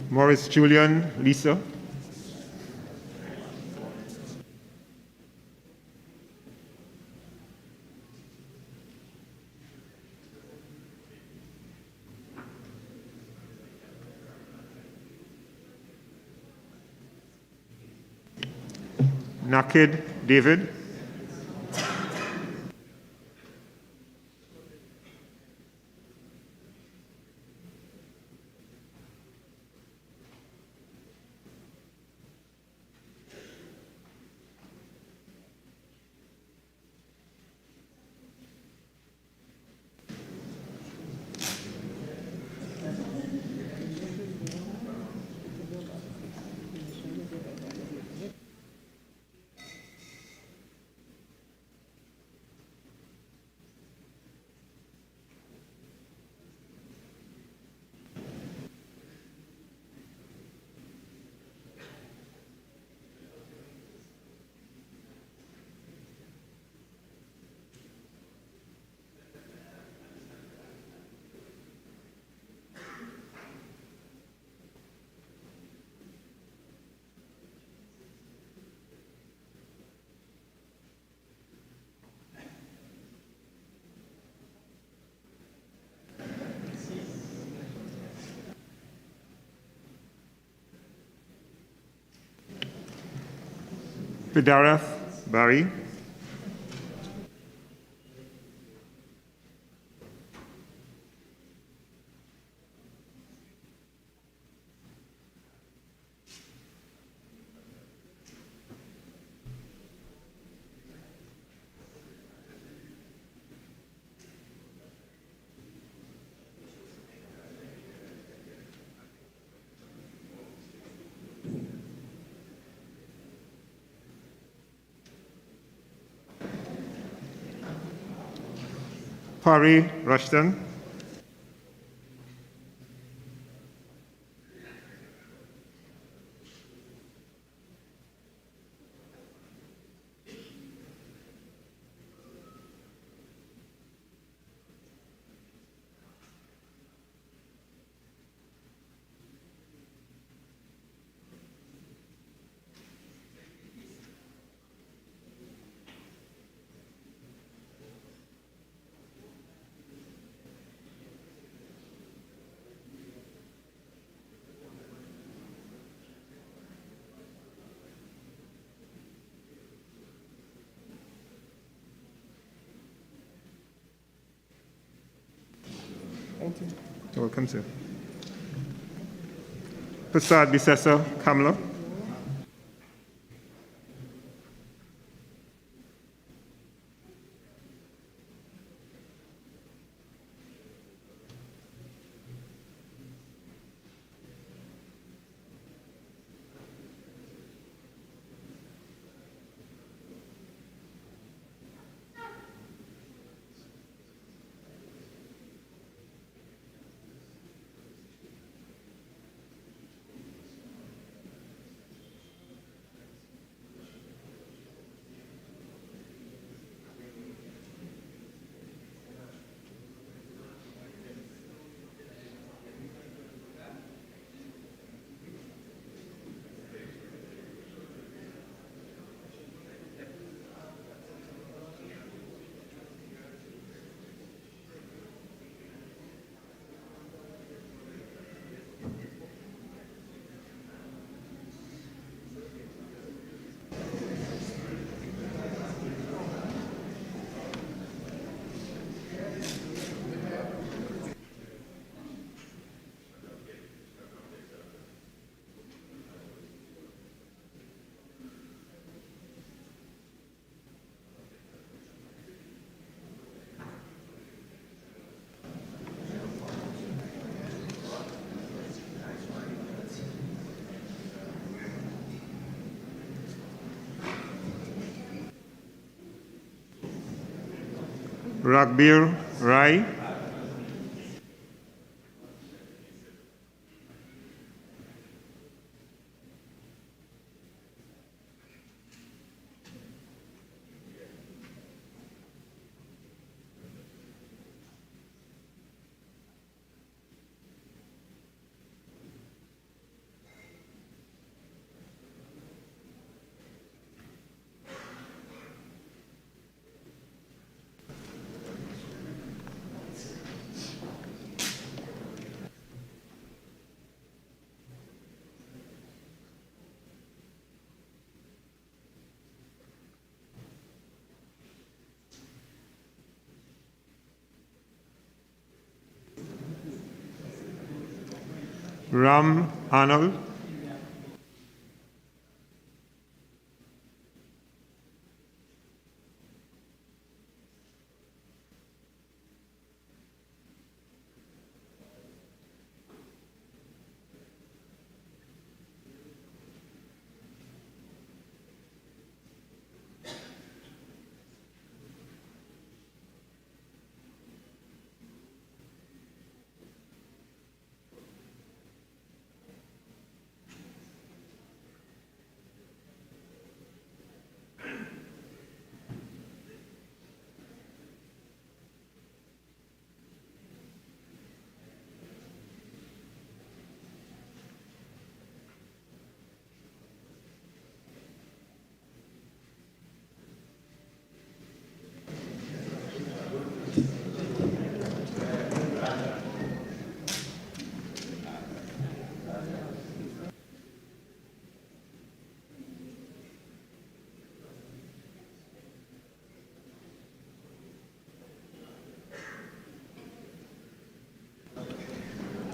[SPEAKER 4] Morris Julian Lisa, Nakid David, Vidarath Barry, Pari Rushton, Welcome, sir. Prasad Bisesa Kamla. Ragbir Rai. Ram Arnold.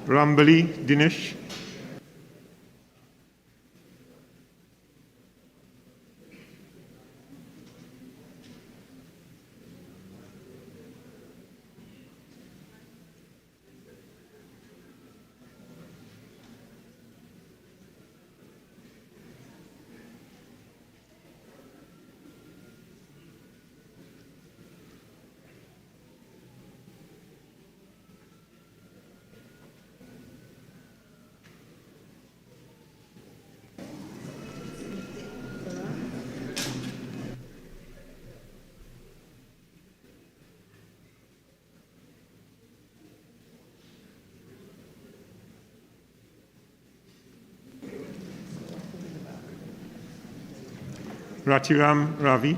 [SPEAKER 4] Rambali Dinesh. Ratiram Ravi.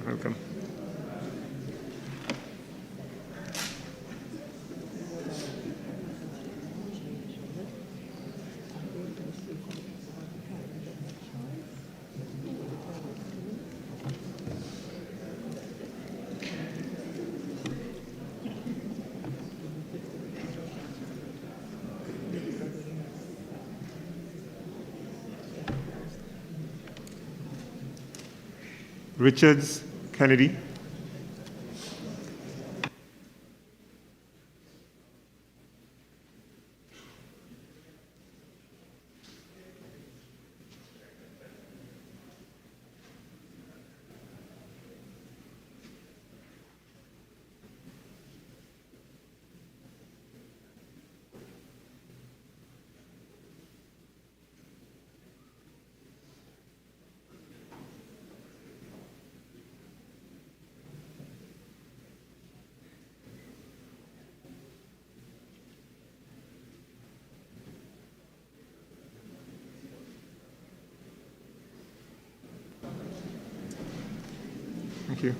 [SPEAKER 4] Welcome. Richards Kennedy. Thank you.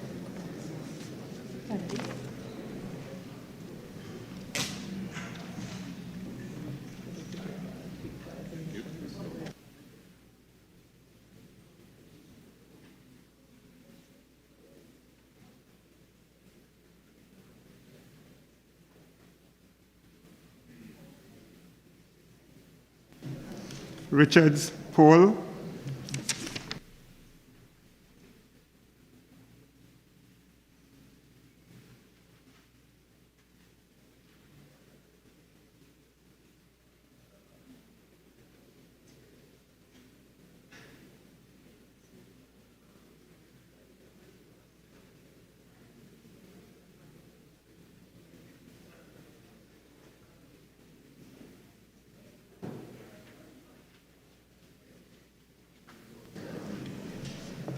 [SPEAKER 4] Richards Paul.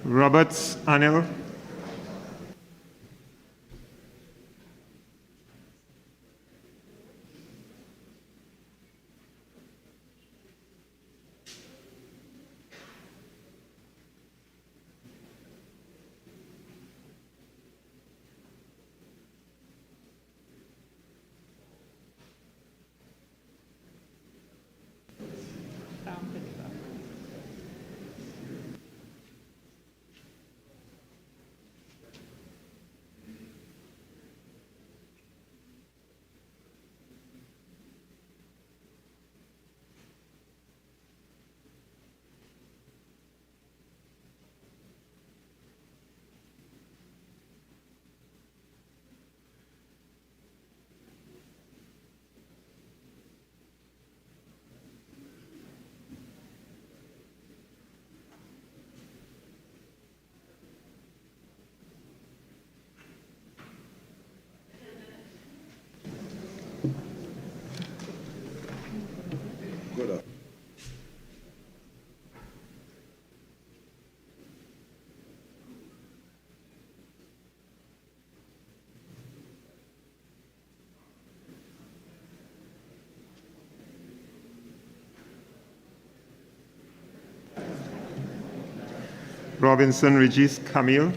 [SPEAKER 4] Roberts Anil. Robinson Regis Camille.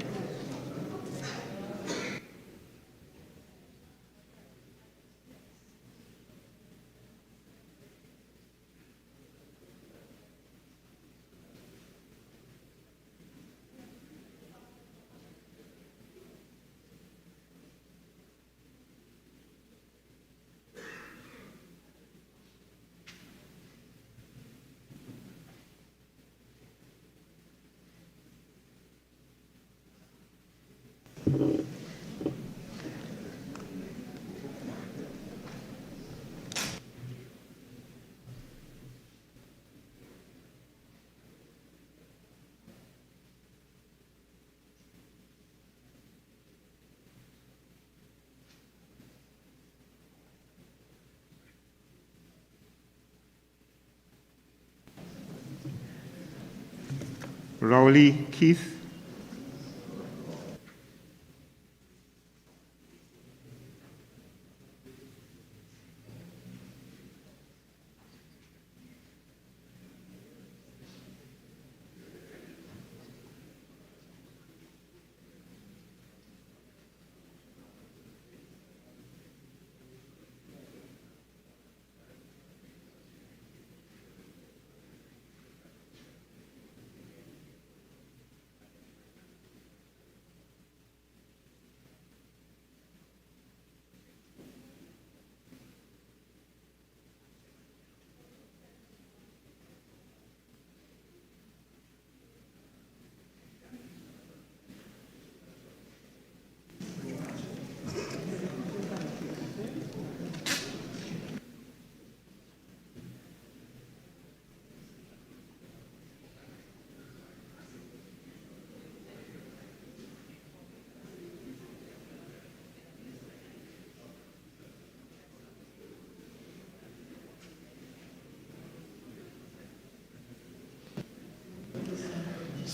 [SPEAKER 4] Rowley Keith.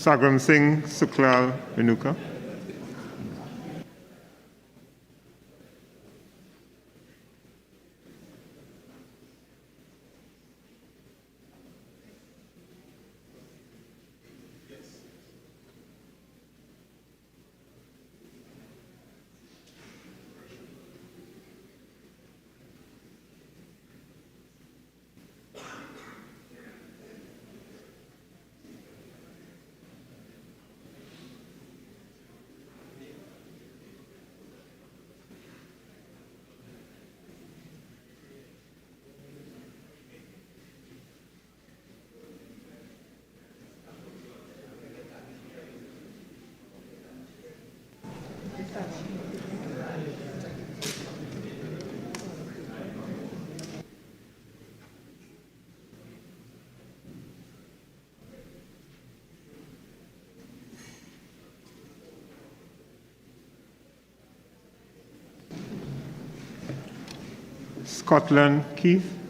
[SPEAKER 4] Sagam Singh Suklal Renuka. Scotland Keith.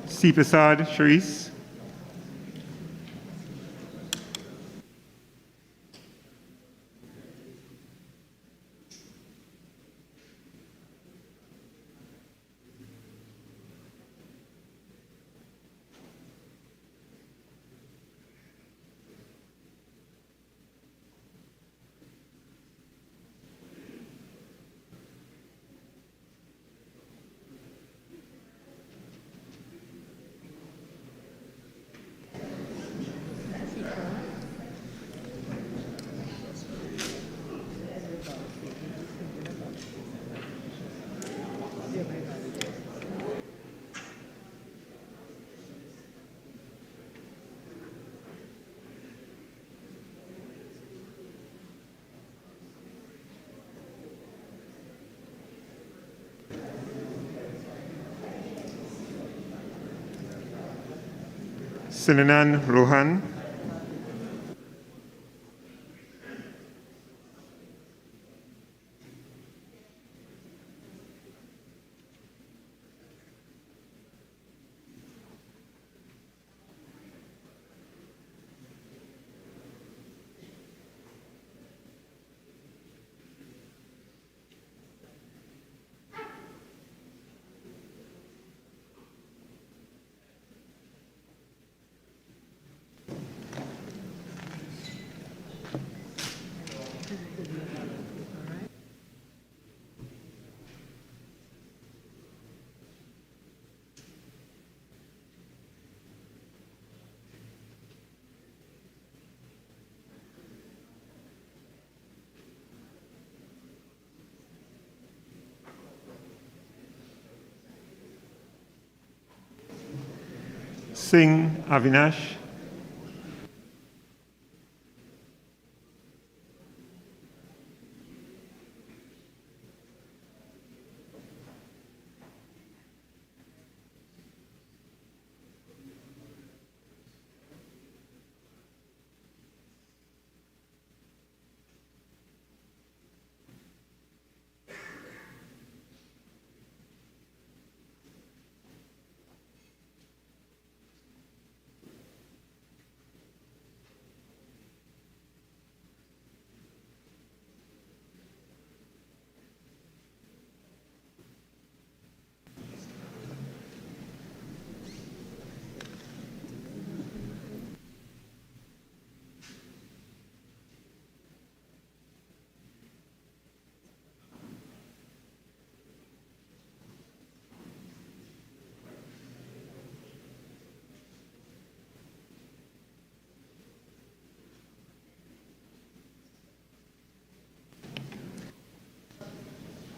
[SPEAKER 4] C. Prasad Sharice. Sinanan Rohan. Singh Avinash.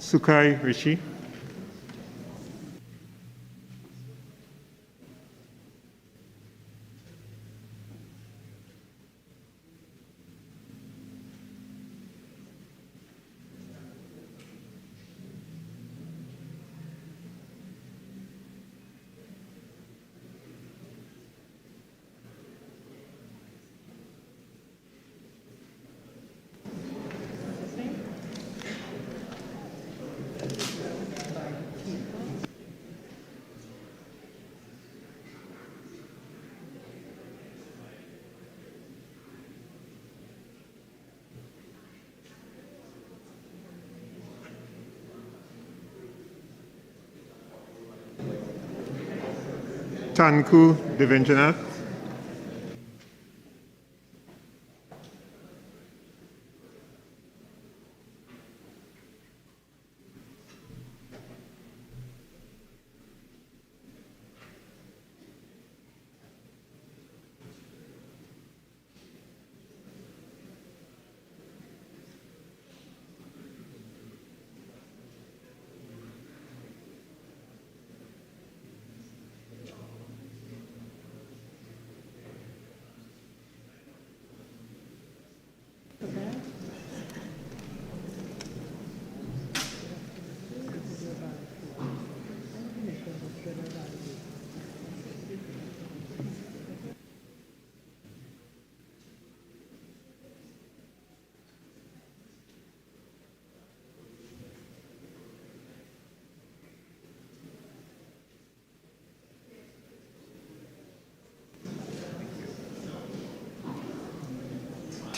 [SPEAKER 4] Sukai Rishi. Tanku Devenjanath.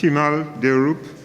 [SPEAKER 4] Timal Derup.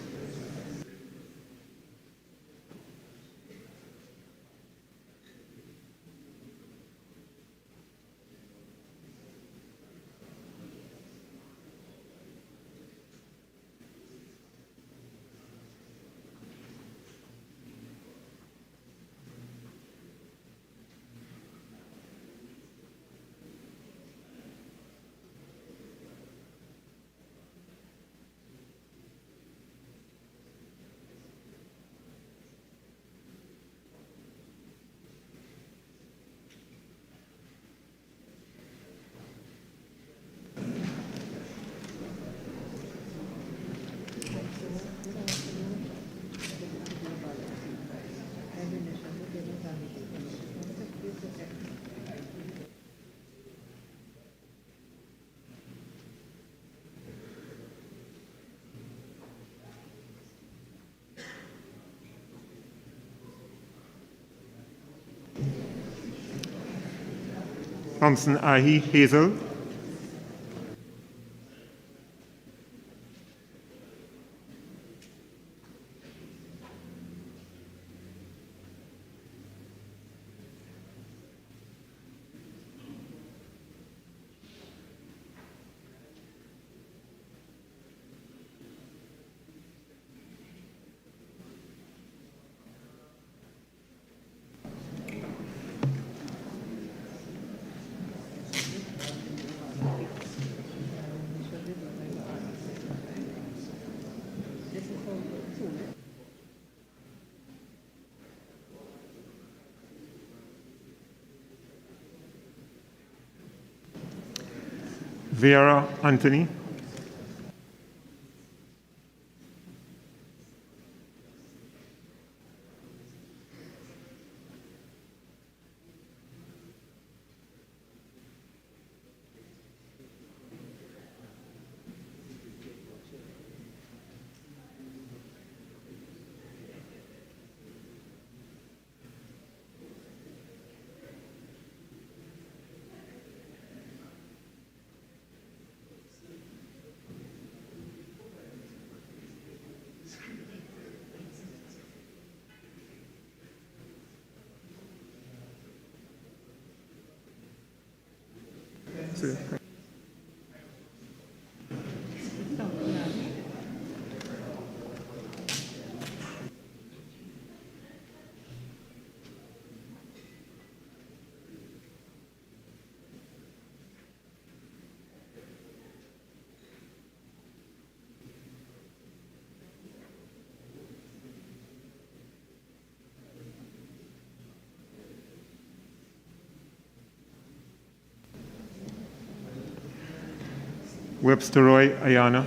[SPEAKER 4] Thompson Ahi Hazel. Vera Anthony. Webster Roy Ayana.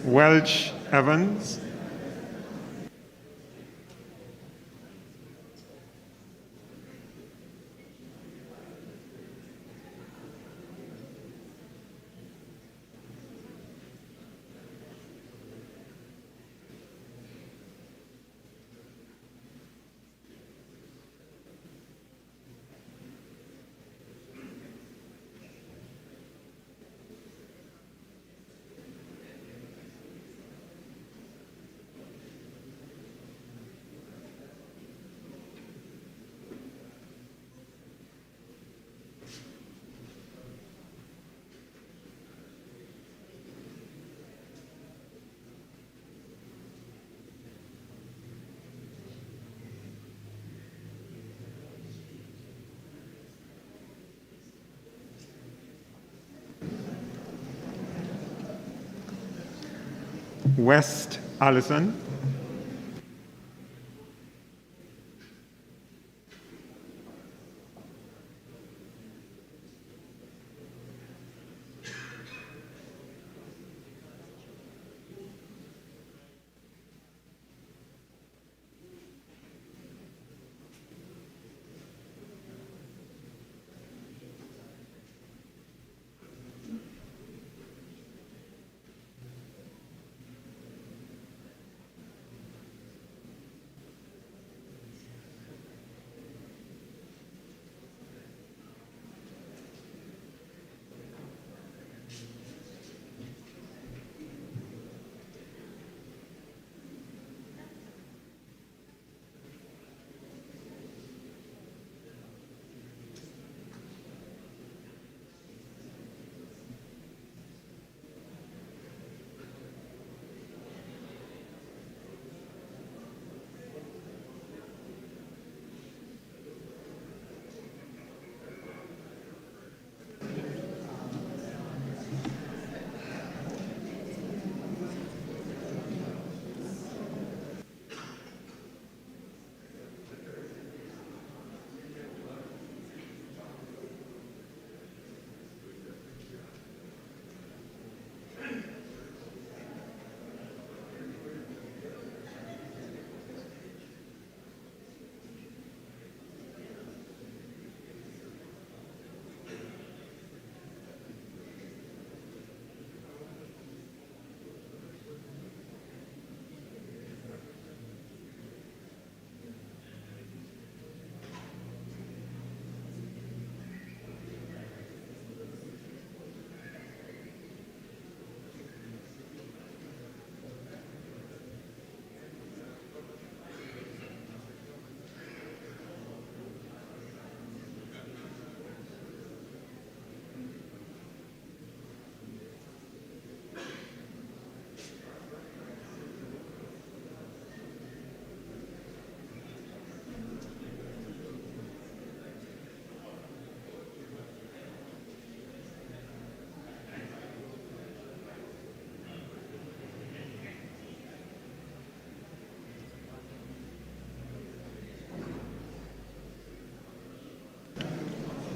[SPEAKER 4] Welch Evans. West Allison.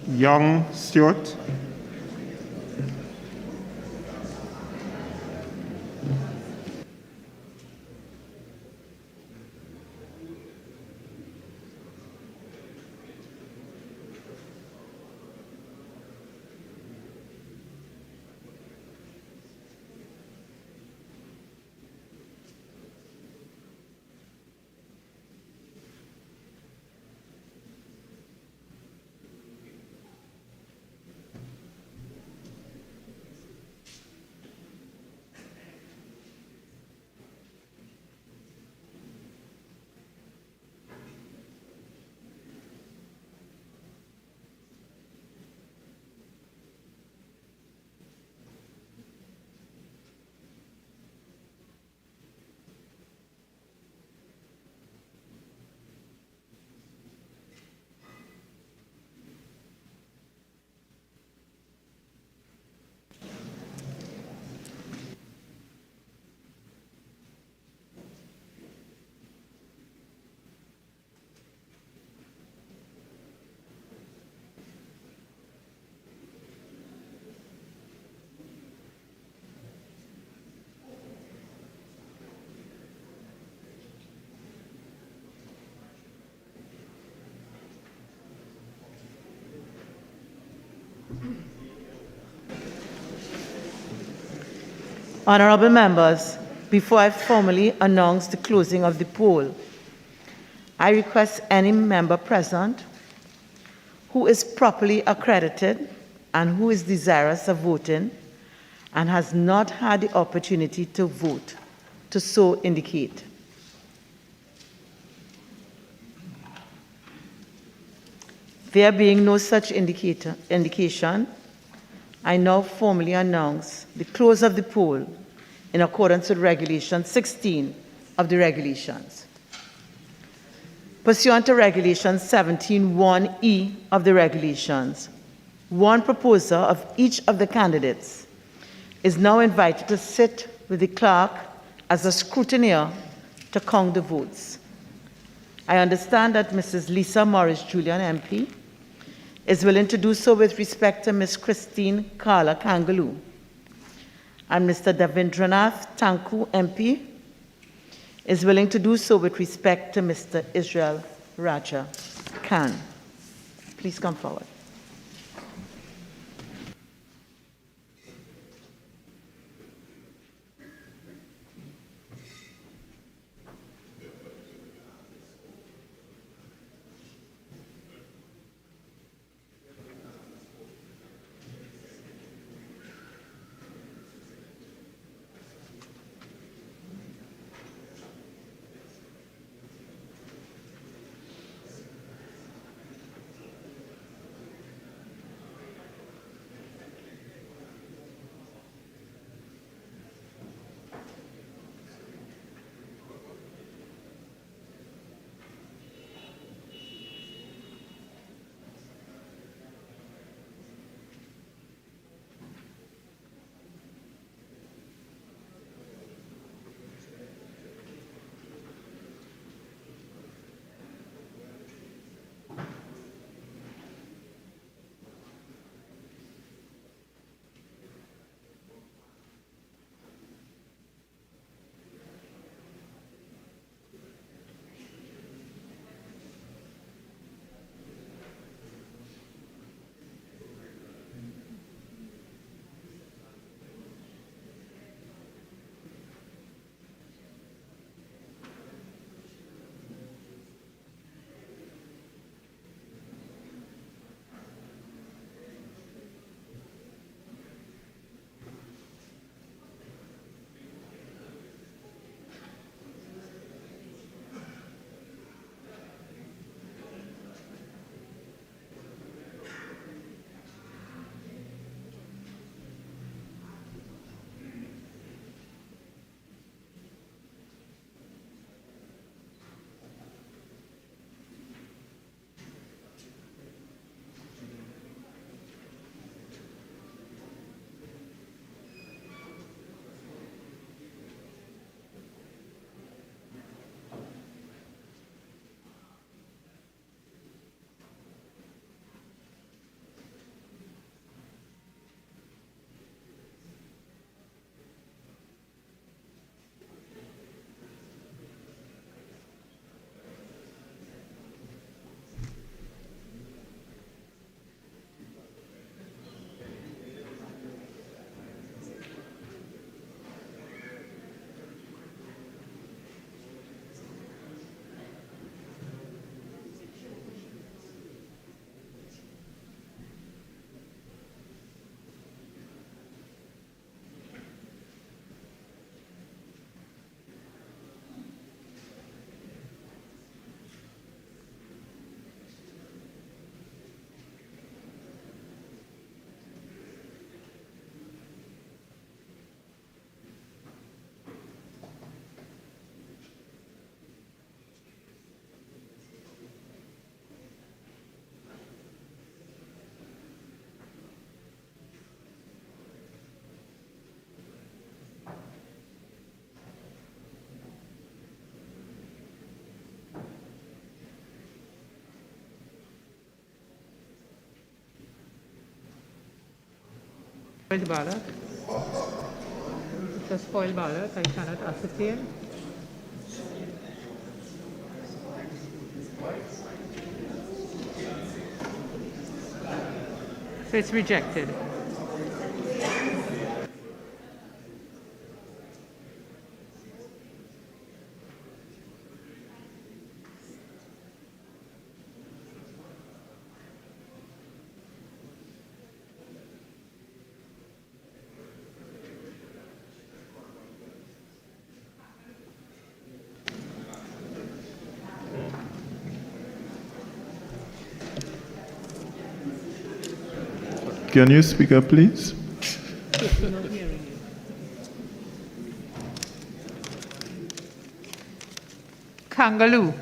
[SPEAKER 4] Young Stewart,
[SPEAKER 1] Honorable members, before I formally announce the closing of the poll, I request any member present who is properly accredited and who is desirous of voting and has not had the opportunity to vote to so indicate. There being no such indication, I now formally announce the close of the poll in accordance with Regulation 16 of the regulations. Pursuant to Regulation 17(1)(e) of the regulations, one proposer of each of the candidates is now invited to sit with the clerk as a scrutineer to count the votes. I understand that Mrs. Lisa Morris Julian, MP, is willing to do so with respect to Ms. Christine Carla Kangaloo, and Mr. Davindranath Tanku, MP, is willing to do so with respect to Mr. Israel Raja Khan. Please come forward.
[SPEAKER 2] stoppage ballot. It's a spoiled ballot, I cannot ascertain. So it's rejected.
[SPEAKER 4] Can you speak up, please?
[SPEAKER 2] Kangaloo.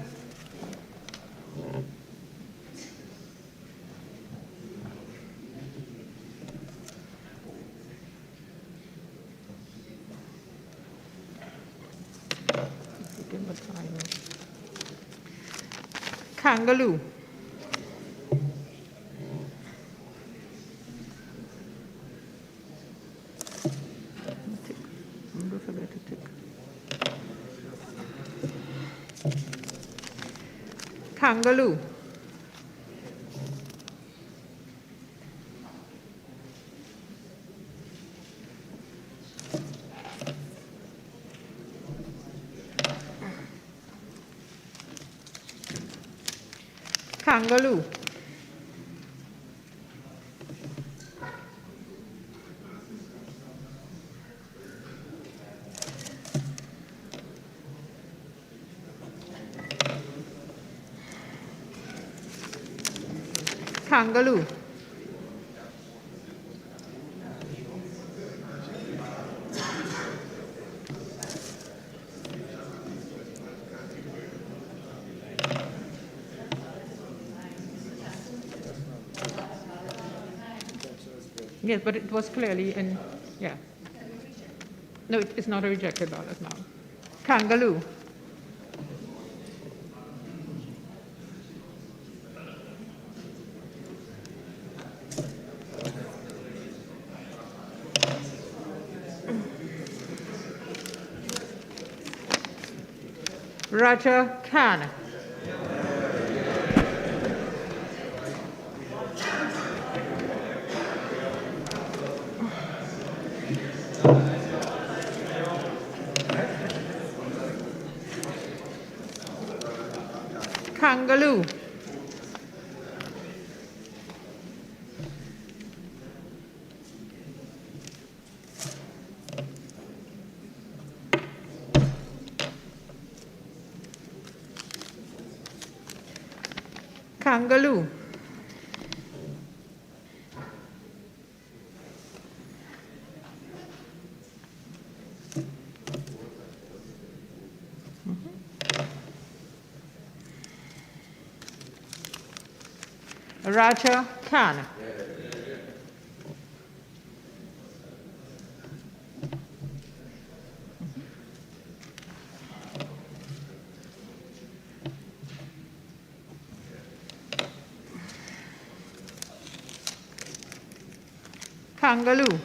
[SPEAKER 2] Kangaloo. Kangaloo. Kangaloo. Kangaloo. Yes, but it was clearly in, yeah. No, it's not a rejected ballot now. Kangaloo. Raja Khan. Kangaloo. Kangaloo. Raja Khan. Kangaloo.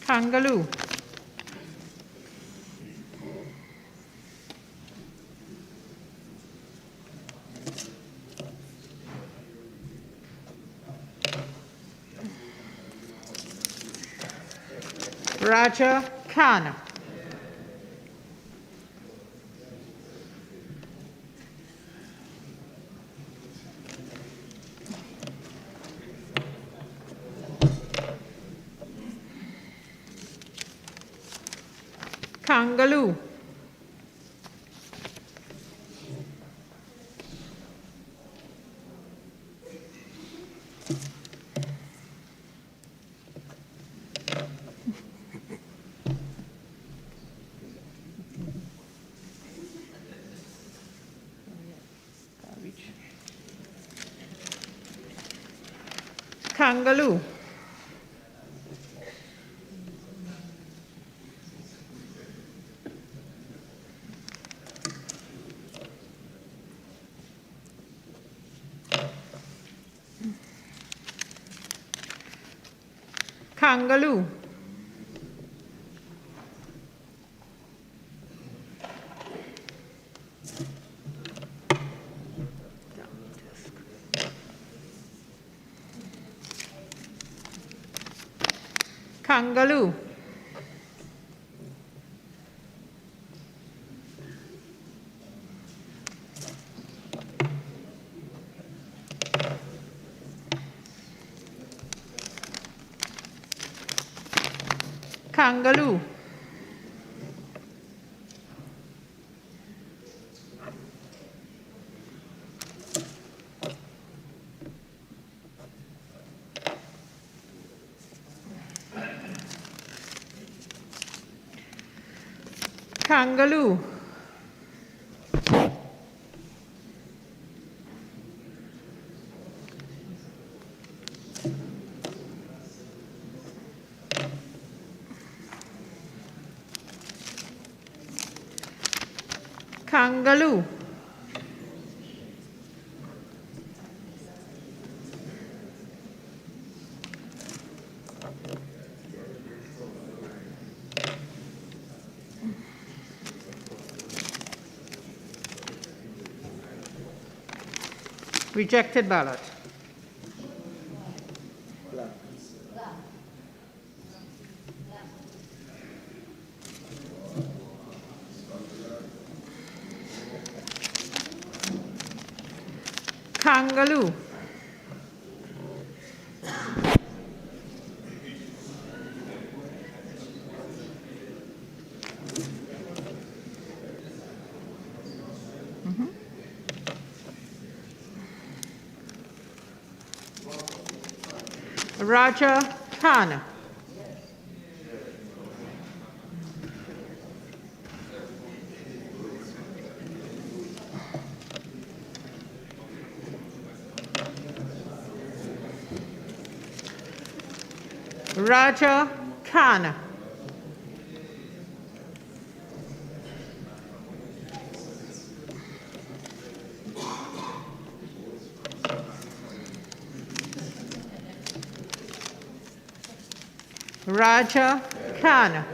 [SPEAKER 2] Kangaloo. Raja Khan. Kangaloo. Kangaloo. Kangaloo. Kangaloo. Kangaloo. Kangaloo. Kangaloo. Rejected ballot. Kangaloo. Raja Khan. Raja Khan. Raja Khan.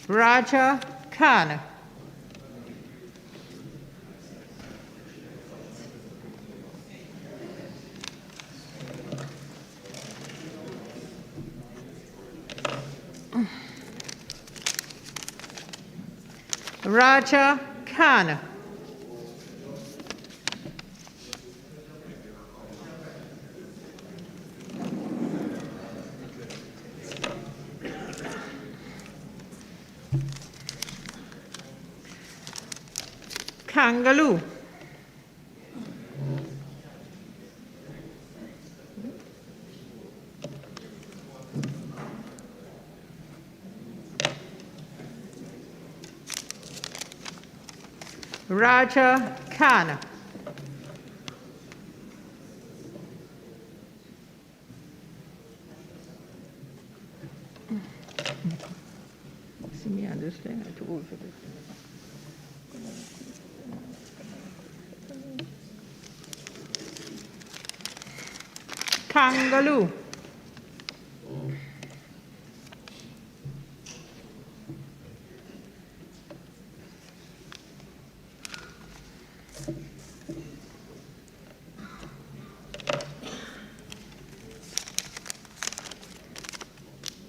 [SPEAKER 2] Raja Khan. Raja Khan. Kangaloo. Raja Khan. See me understand? I'm too old for this. Kangaloo.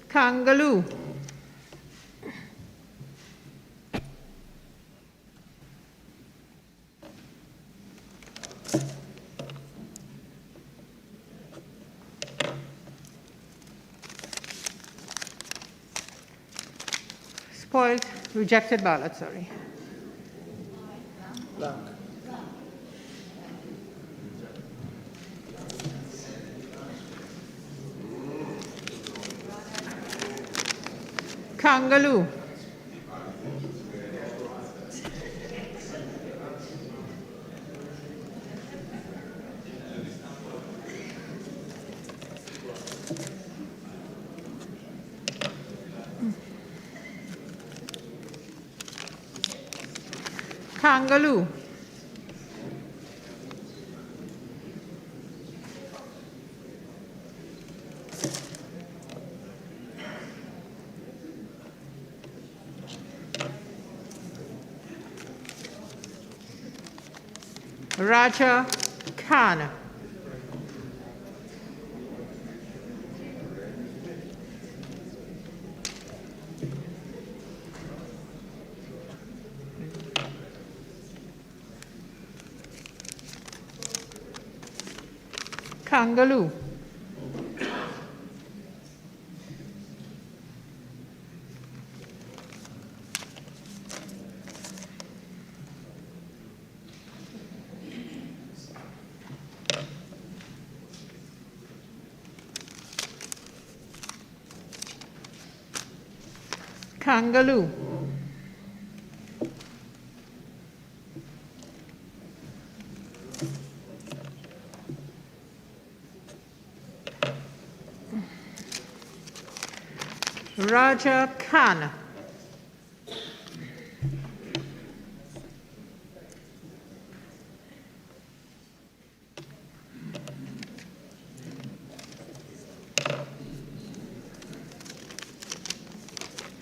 [SPEAKER 2] Kangaloo. Spoiled, rejected ballot, sorry. Kangaloo. Kangaloo. Raja Khan. Kangaloo. Kangaloo. Raja Khan.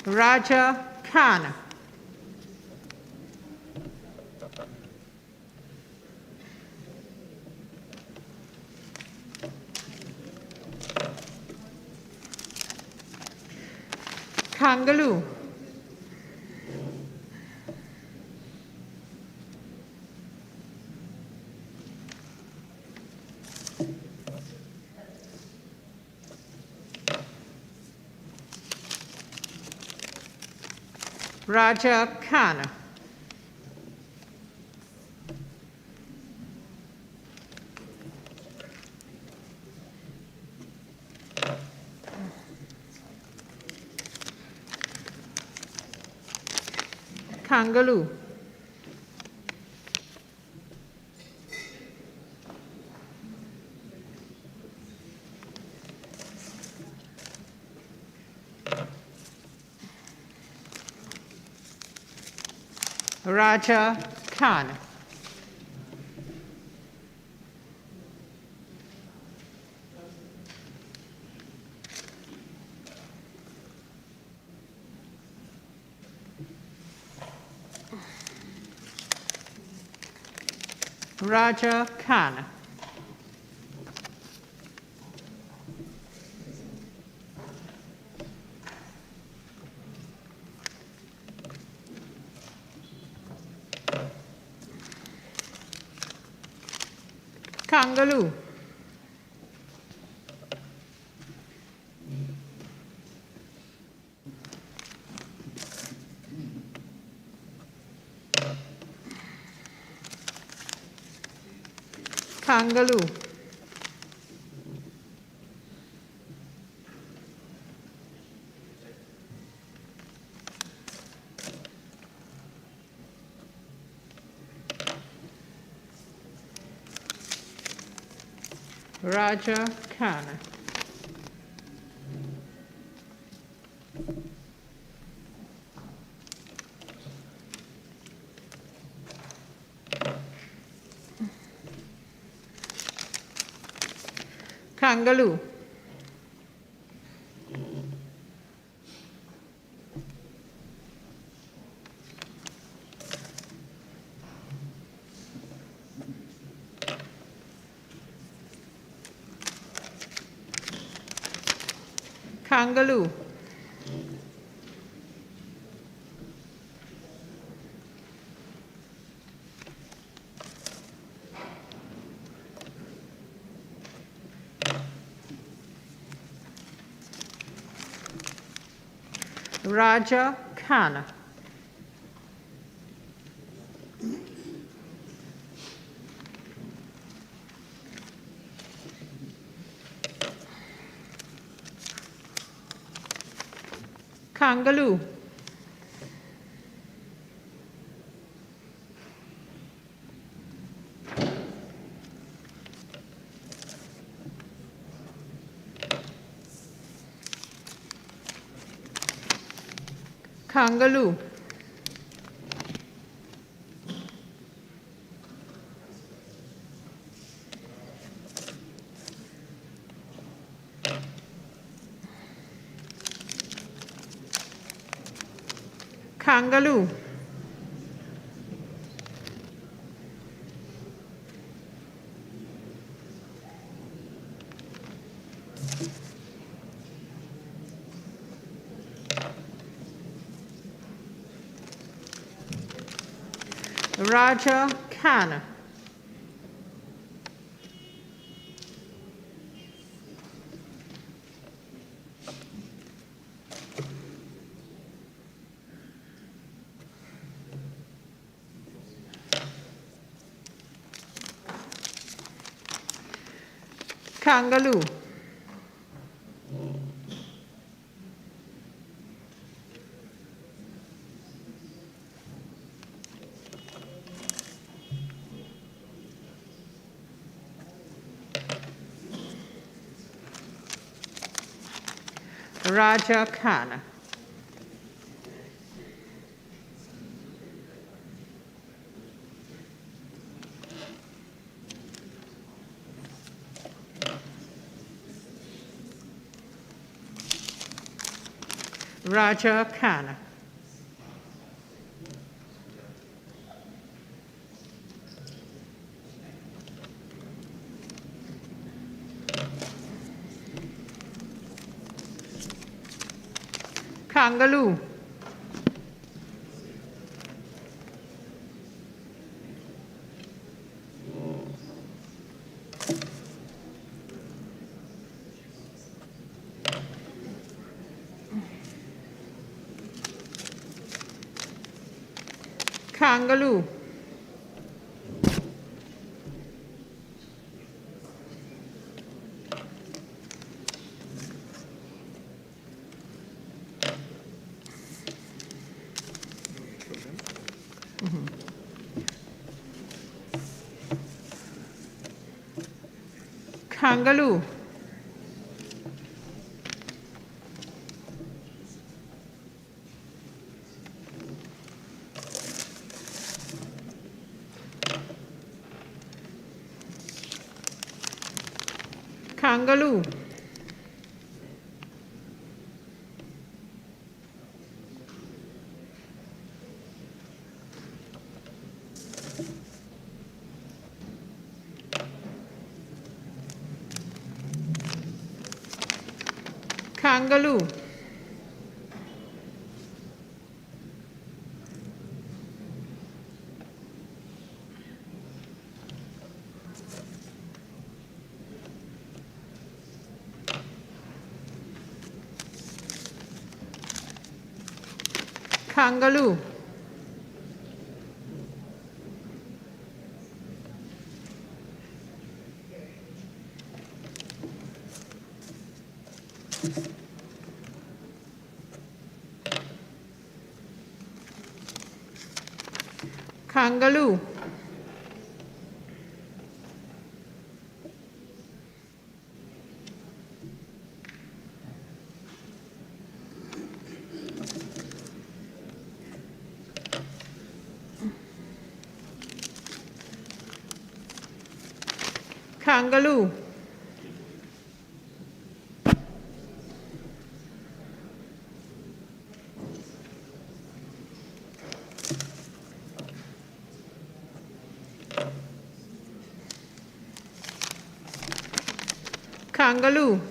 [SPEAKER 2] Raja Khan. Kangaloo. Raja Khan. Kangaloo. Raja Khan. Raja Khan. Kangaloo. Kangaloo. Raja Khan. Kangaloo. Kangaloo. Raja Khan. Kangaloo. Kangaloo. Kangaloo. Raja Khan. Kangaloo. Raja Khan. Raja Khan. Kangaloo. Kangaloo. Kangaloo. Kangaloo. Kangaloo. Kangaloo. Kangaloo. Kangaloo. Kangaloo. Kangaloo.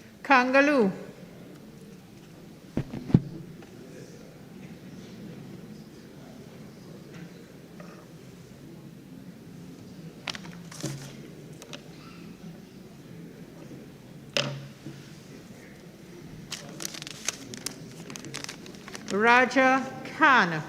[SPEAKER 2] Kangaloo. Raja Khan.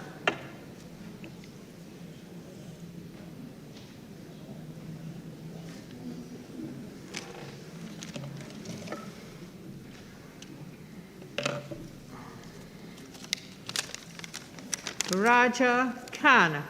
[SPEAKER 2] Raja Khan.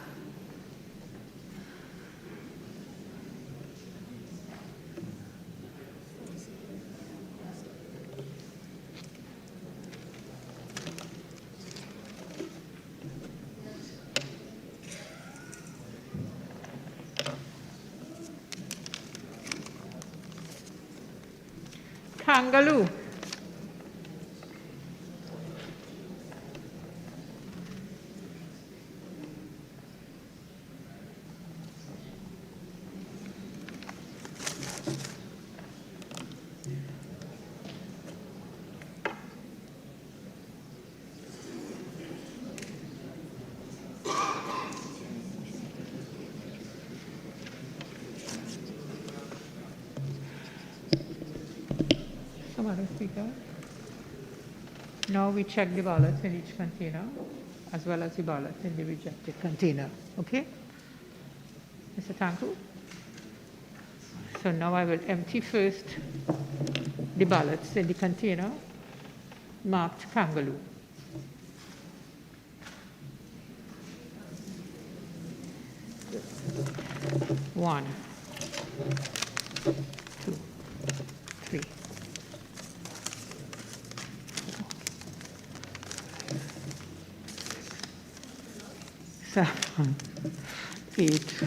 [SPEAKER 2] Kangaloo. Madam Speaker. Now we check the ballots in each container as well as the ballots in the rejected container. Okay? Mr. Tanku? So now I will empty first the ballots in the container marked Kangaloo. One, two, three. 7, 8,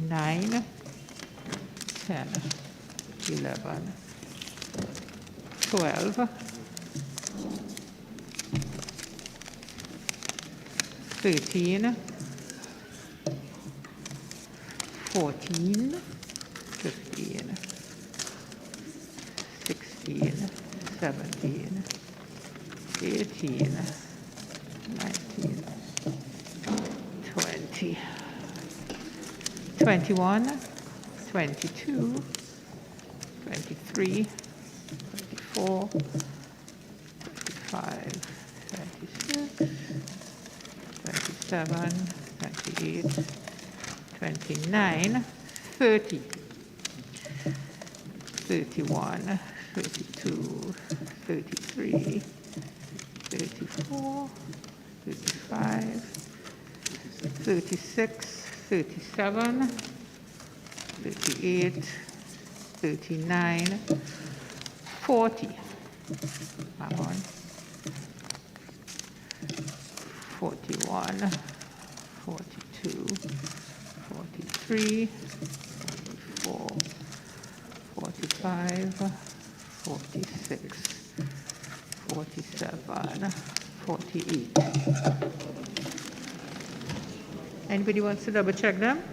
[SPEAKER 2] 9, 10, 11, 12, 13, 14, 15, 16, 17, 18, 19, 20, 21, 22, 23, 24, 25, 26, 27, 28, 29, 30, 31, 32, 33, 34, 35, 36, 37, 38, 39, 40. Hang on. 41, 42, 43, 44, 45, 46, 47, 48. Anybody wants to double check them?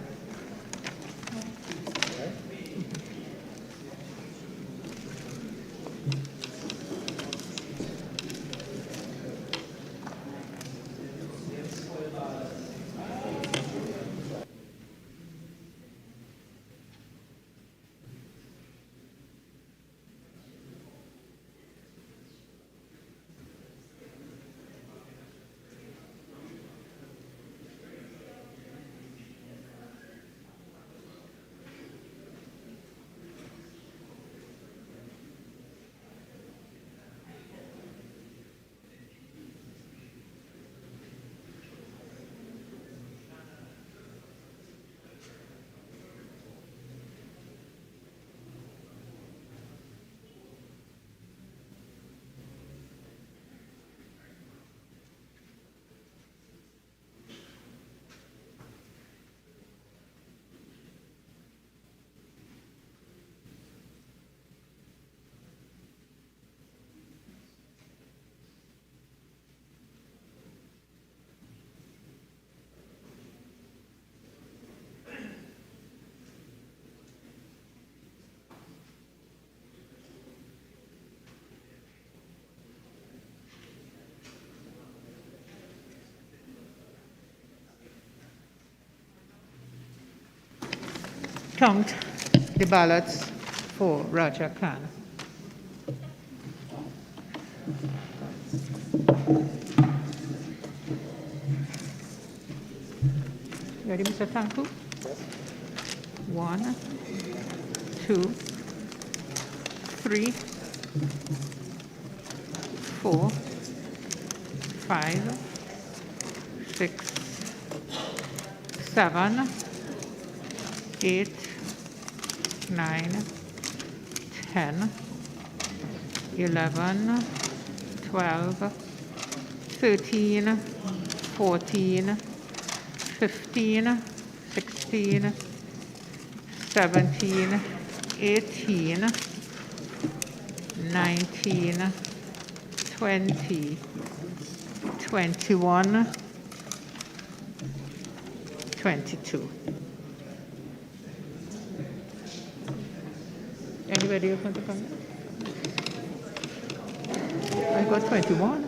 [SPEAKER 2] Count the ballots for Raja Khan. Ready, Mr. Tanku? Yes. 1, 2, 3, 4, 5, 6, 7, 8, 9, 10, 11, 12, 13, 14, 15, 16, 17, 18, 19, 20, 21, 22. Anybody else want to come? I got 21.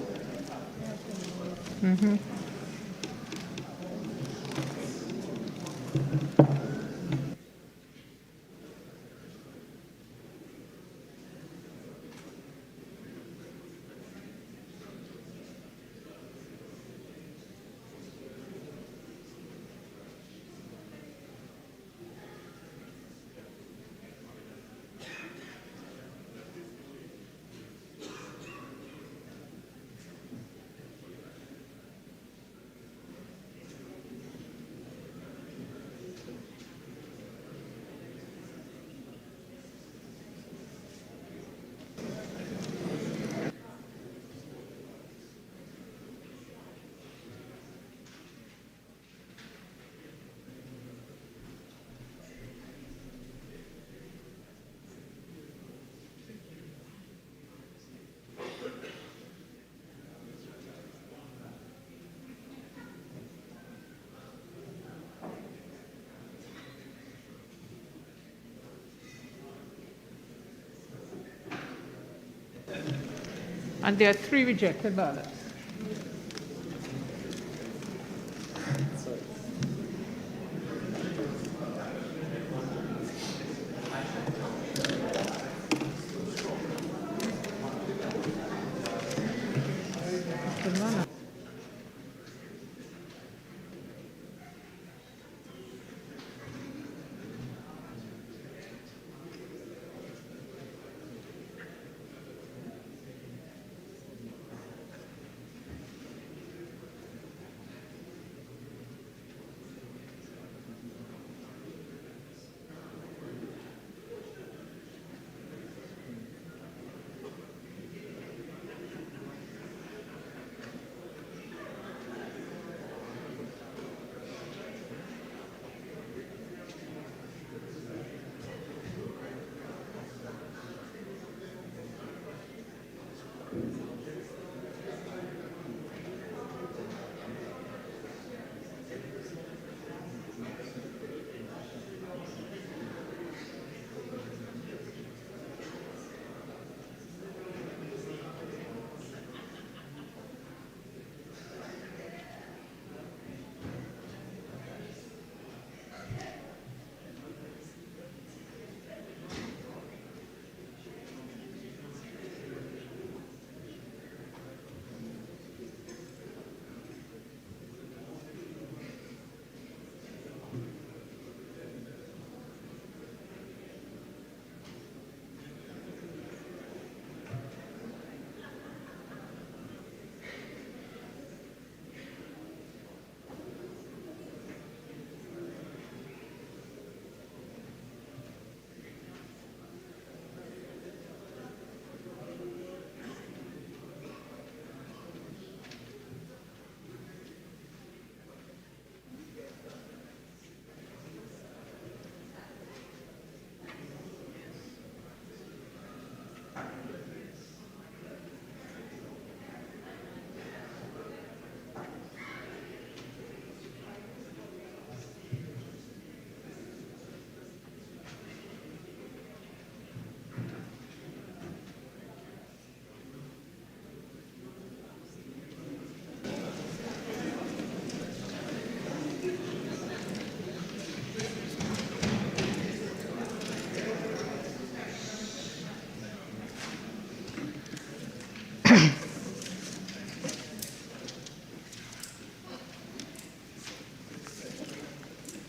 [SPEAKER 2] And there are 3 rejected ballots.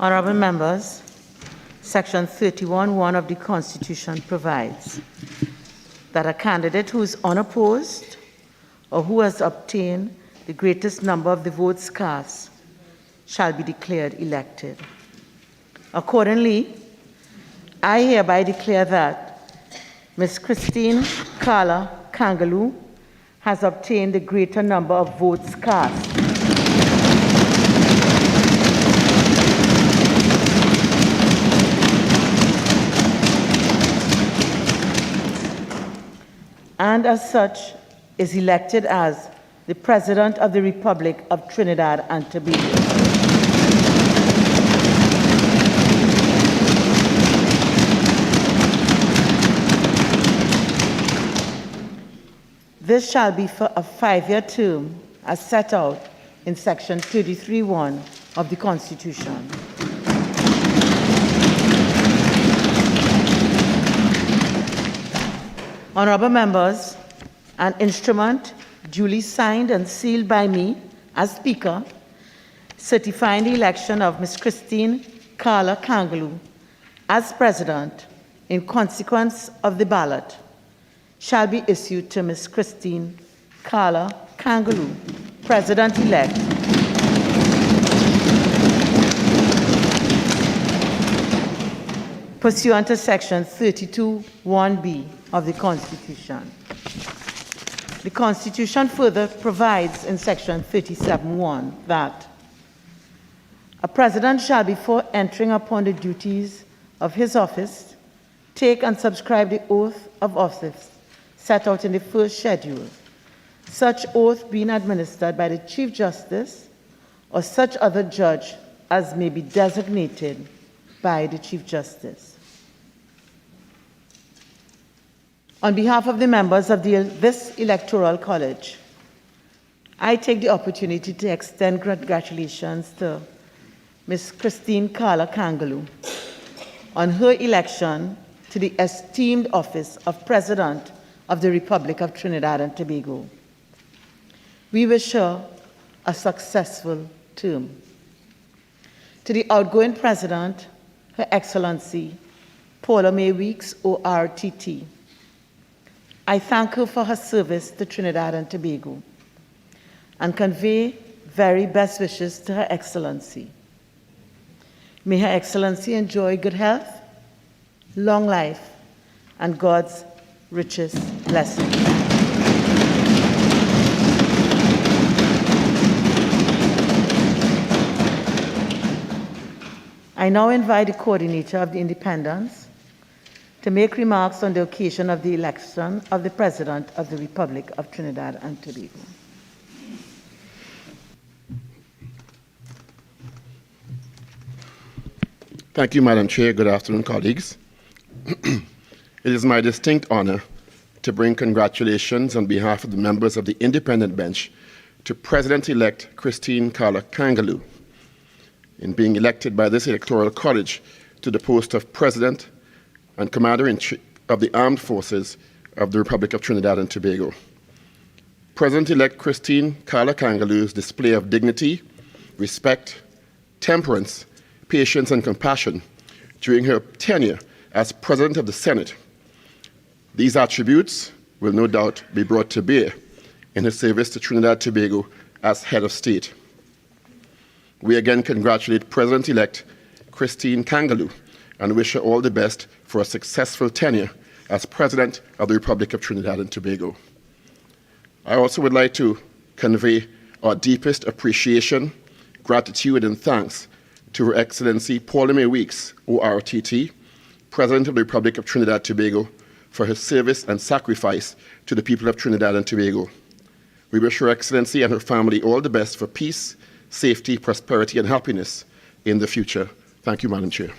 [SPEAKER 1] Honorable members, Section 31(1) of the Constitution provides that a candidate who is unopposed or who has obtained the greatest number of the votes cast shall be declared elected. Accordingly, I hereby declare that Ms. Christine Carla Kangaloo has obtained the greater number of votes cast and as such is elected as the President of the Republic of Trinidad and Tobago. This shall be for a 5-year term as set out in Section 33(1) of the Constitution. Honorable members, an instrument duly signed and sealed by me as Speaker, certifying the election of Ms. Christine Carla Kangaloo as President in consequence of the ballot, shall be issued to Ms. Christine Carla Kangaloo, President-elect, pursuant to Section 32(1)(b) of the Constitution. The Constitution further provides in Section 37(1) that a President shall, before entering upon the duties of his office, take and subscribe the oath of office set out in the first schedule, such oath being administered by the Chief Justice or such other judge as may be designated by the Chief Justice. On behalf of the members of this Electoral College, I take the opportunity to extend congratulations to Ms. Christine Carla Kangaloo on her election to the esteemed office of President of the Republic of Trinidad and Tobago. We wish her a successful term. To the outgoing President, Her Excellency Paula May Weeks, ORTT, I thank her for her service to Trinidad and Tobago and convey very best wishes to Her Excellency. May Her Excellency enjoy good health, long life, and God's richest blessings. I now invite the coordinator of the Independents to make remarks on the occasion of the election of the President of the Republic of Trinidad and Tobago.
[SPEAKER 8] Thank you, Madam Chair. Good afternoon, colleagues. It is my distinct honor to bring congratulations on behalf of the members of the Independent Bench to President-elect Christine Carla Kangaloo in being elected by this Electoral College to the post of President and Commander-in-Chief of the Armed Forces of the Republic of Trinidad and Tobago. President-elect Christine Carla Kangaloo's display of dignity, respect, temperance, patience, and compassion during her tenure as President of the Senate. These attributes will no doubt be brought to bear in her service to Trinidad and Tobago as head of state. We again congratulate President-elect Christine Kangaloo and wish her all the best for a successful tenure as President of the Republic of Trinidad and Tobago. I also would like to convey our deepest appreciation, gratitude, and thanks to Her Excellency Paula May Weeks, ORTT, President of the Republic of Trinidad and Tobago, for her service and sacrifice to the people of Trinidad and Tobago. We wish Her Excellency and her family all the best for peace, safety, prosperity, and happiness in the future. Thank you, Madam Chair.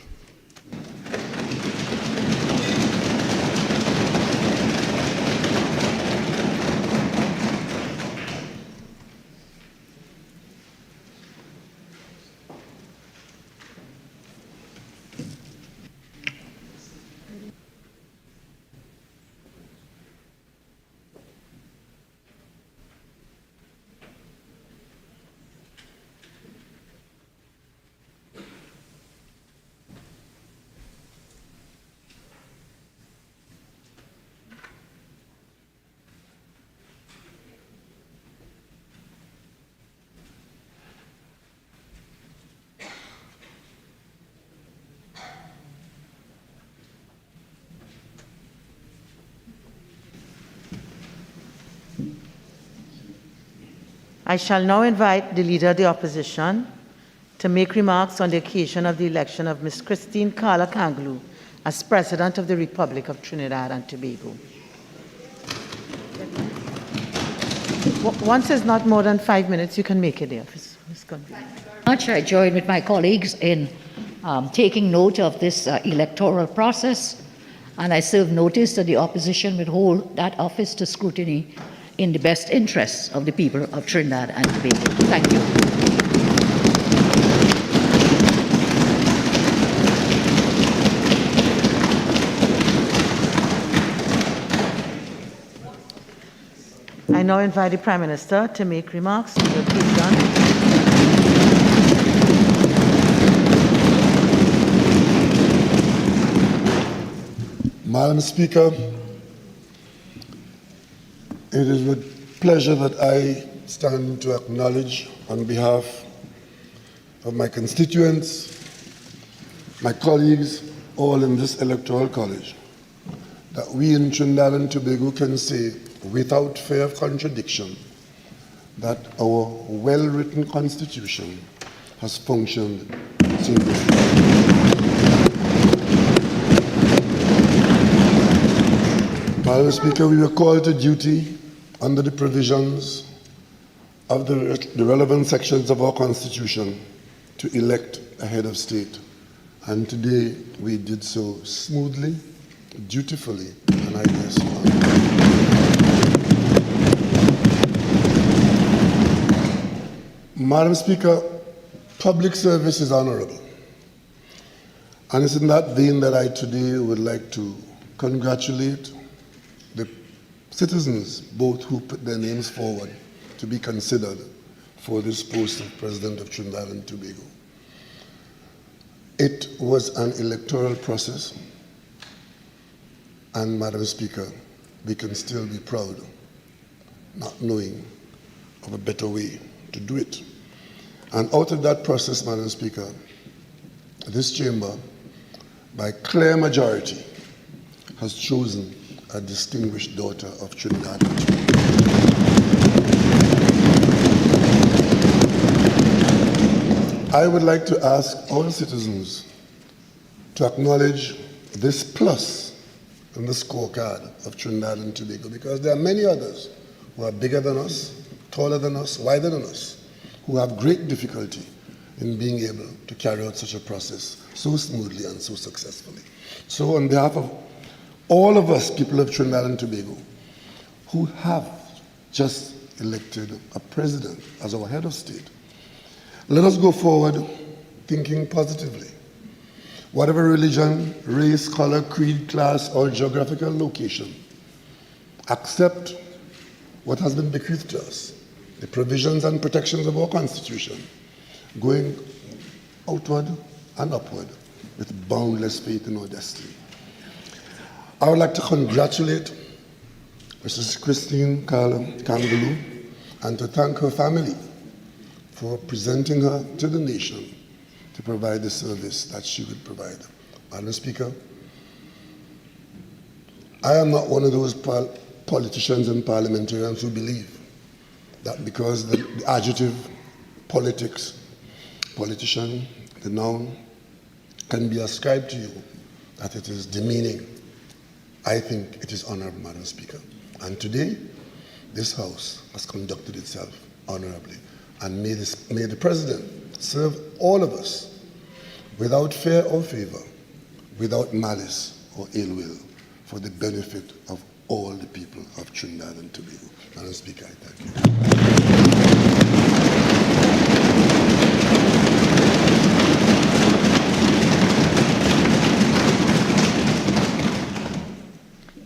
[SPEAKER 1] I shall now invite the Leader of the Opposition to make remarks on the occasion of the election of Ms. Christine Carla Kangaloo as President of the Republic of Trinidad and Tobago. Once it's not more than 5 minutes, you can make it there. Ms. Kangaloo.
[SPEAKER 7] I join with my colleagues in taking note of this electoral process, and I serve notice that the opposition would hold that office to scrutiny in the best interests of the people of Trinidad and Tobago. Thank you.
[SPEAKER 1] I now invite the Prime Minister to make remarks on the occasion.
[SPEAKER 6] Madam Speaker, it is with pleasure that I stand to acknowledge on behalf of my constituents, my colleagues, all in this Electoral College, that we in Trinidad and Tobago can say without fear of contradiction that our well-written constitution has functioned seamlessly. Madam Speaker, we were called to duty under the provisions of the relevant sections of our Constitution to elect a head of state. And today we did so smoothly, dutifully, and I guess Madam Speaker, public service is honorable. And it's in that vein that I today would like to congratulate the citizens, both who put their names forward to be considered for this post of President of Trinidad and Tobago. It was an electoral process, and Madam Speaker, we can still be proud, not knowing of a better way to do it. And out of that process, Madam Speaker, this chamber, by clear majority, has chosen a distinguished daughter of Trinidad and Tobago. I would like to ask all citizens to acknowledge this plus in the scorecard of Trinidad and Tobago, because there are many others who are bigger than us, taller than us, wider than us, who have great difficulty in being able to carry out such a process so smoothly and so successfully. So on behalf of all of us, people of Trinidad and Tobago, who have just elected a president as our head of state, let us go forward thinking positively. Whatever religion, race, color, creed, class, or geographical location, accept what has been bequeathed to us, the provisions and protections of our Constitution, going outward and upward with boundless faith in our destiny. I would like to congratulate Mrs. Christine Carla Kangaloo and to thank her family for presenting her to the nation to provide the service that she would provide. Madam Speaker, I am not one of those politicians and parliamentarians who believe that because the adjective politics, politician, the noun, can be ascribed to you, that it is demeaning. I think it is honorable, Madam Speaker. And today, this House has conducted itself honorably. And may the President serve all of us without fear or favor, without malice or ill will, for the benefit of all the people of Trinidad and Tobago. Madam Speaker, I thank
[SPEAKER 1] you.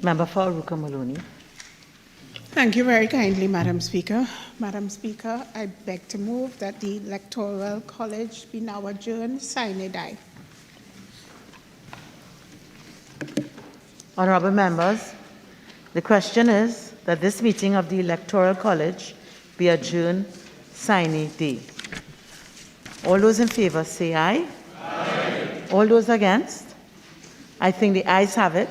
[SPEAKER 1] Member for Aruka Maloney.
[SPEAKER 9] Thank you very kindly, Madam Speaker. Madam Speaker, I beg to move that the Electoral College be now adjourned, sine die.
[SPEAKER 1] Honourable members, the question is that this meeting of the Electoral College be adjourned sine die. All those in favour say aye. Aye. All those against? I think the ayes have it.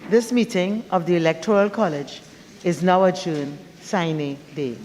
[SPEAKER 1] This meeting of the Electoral College is now adjourned sine die.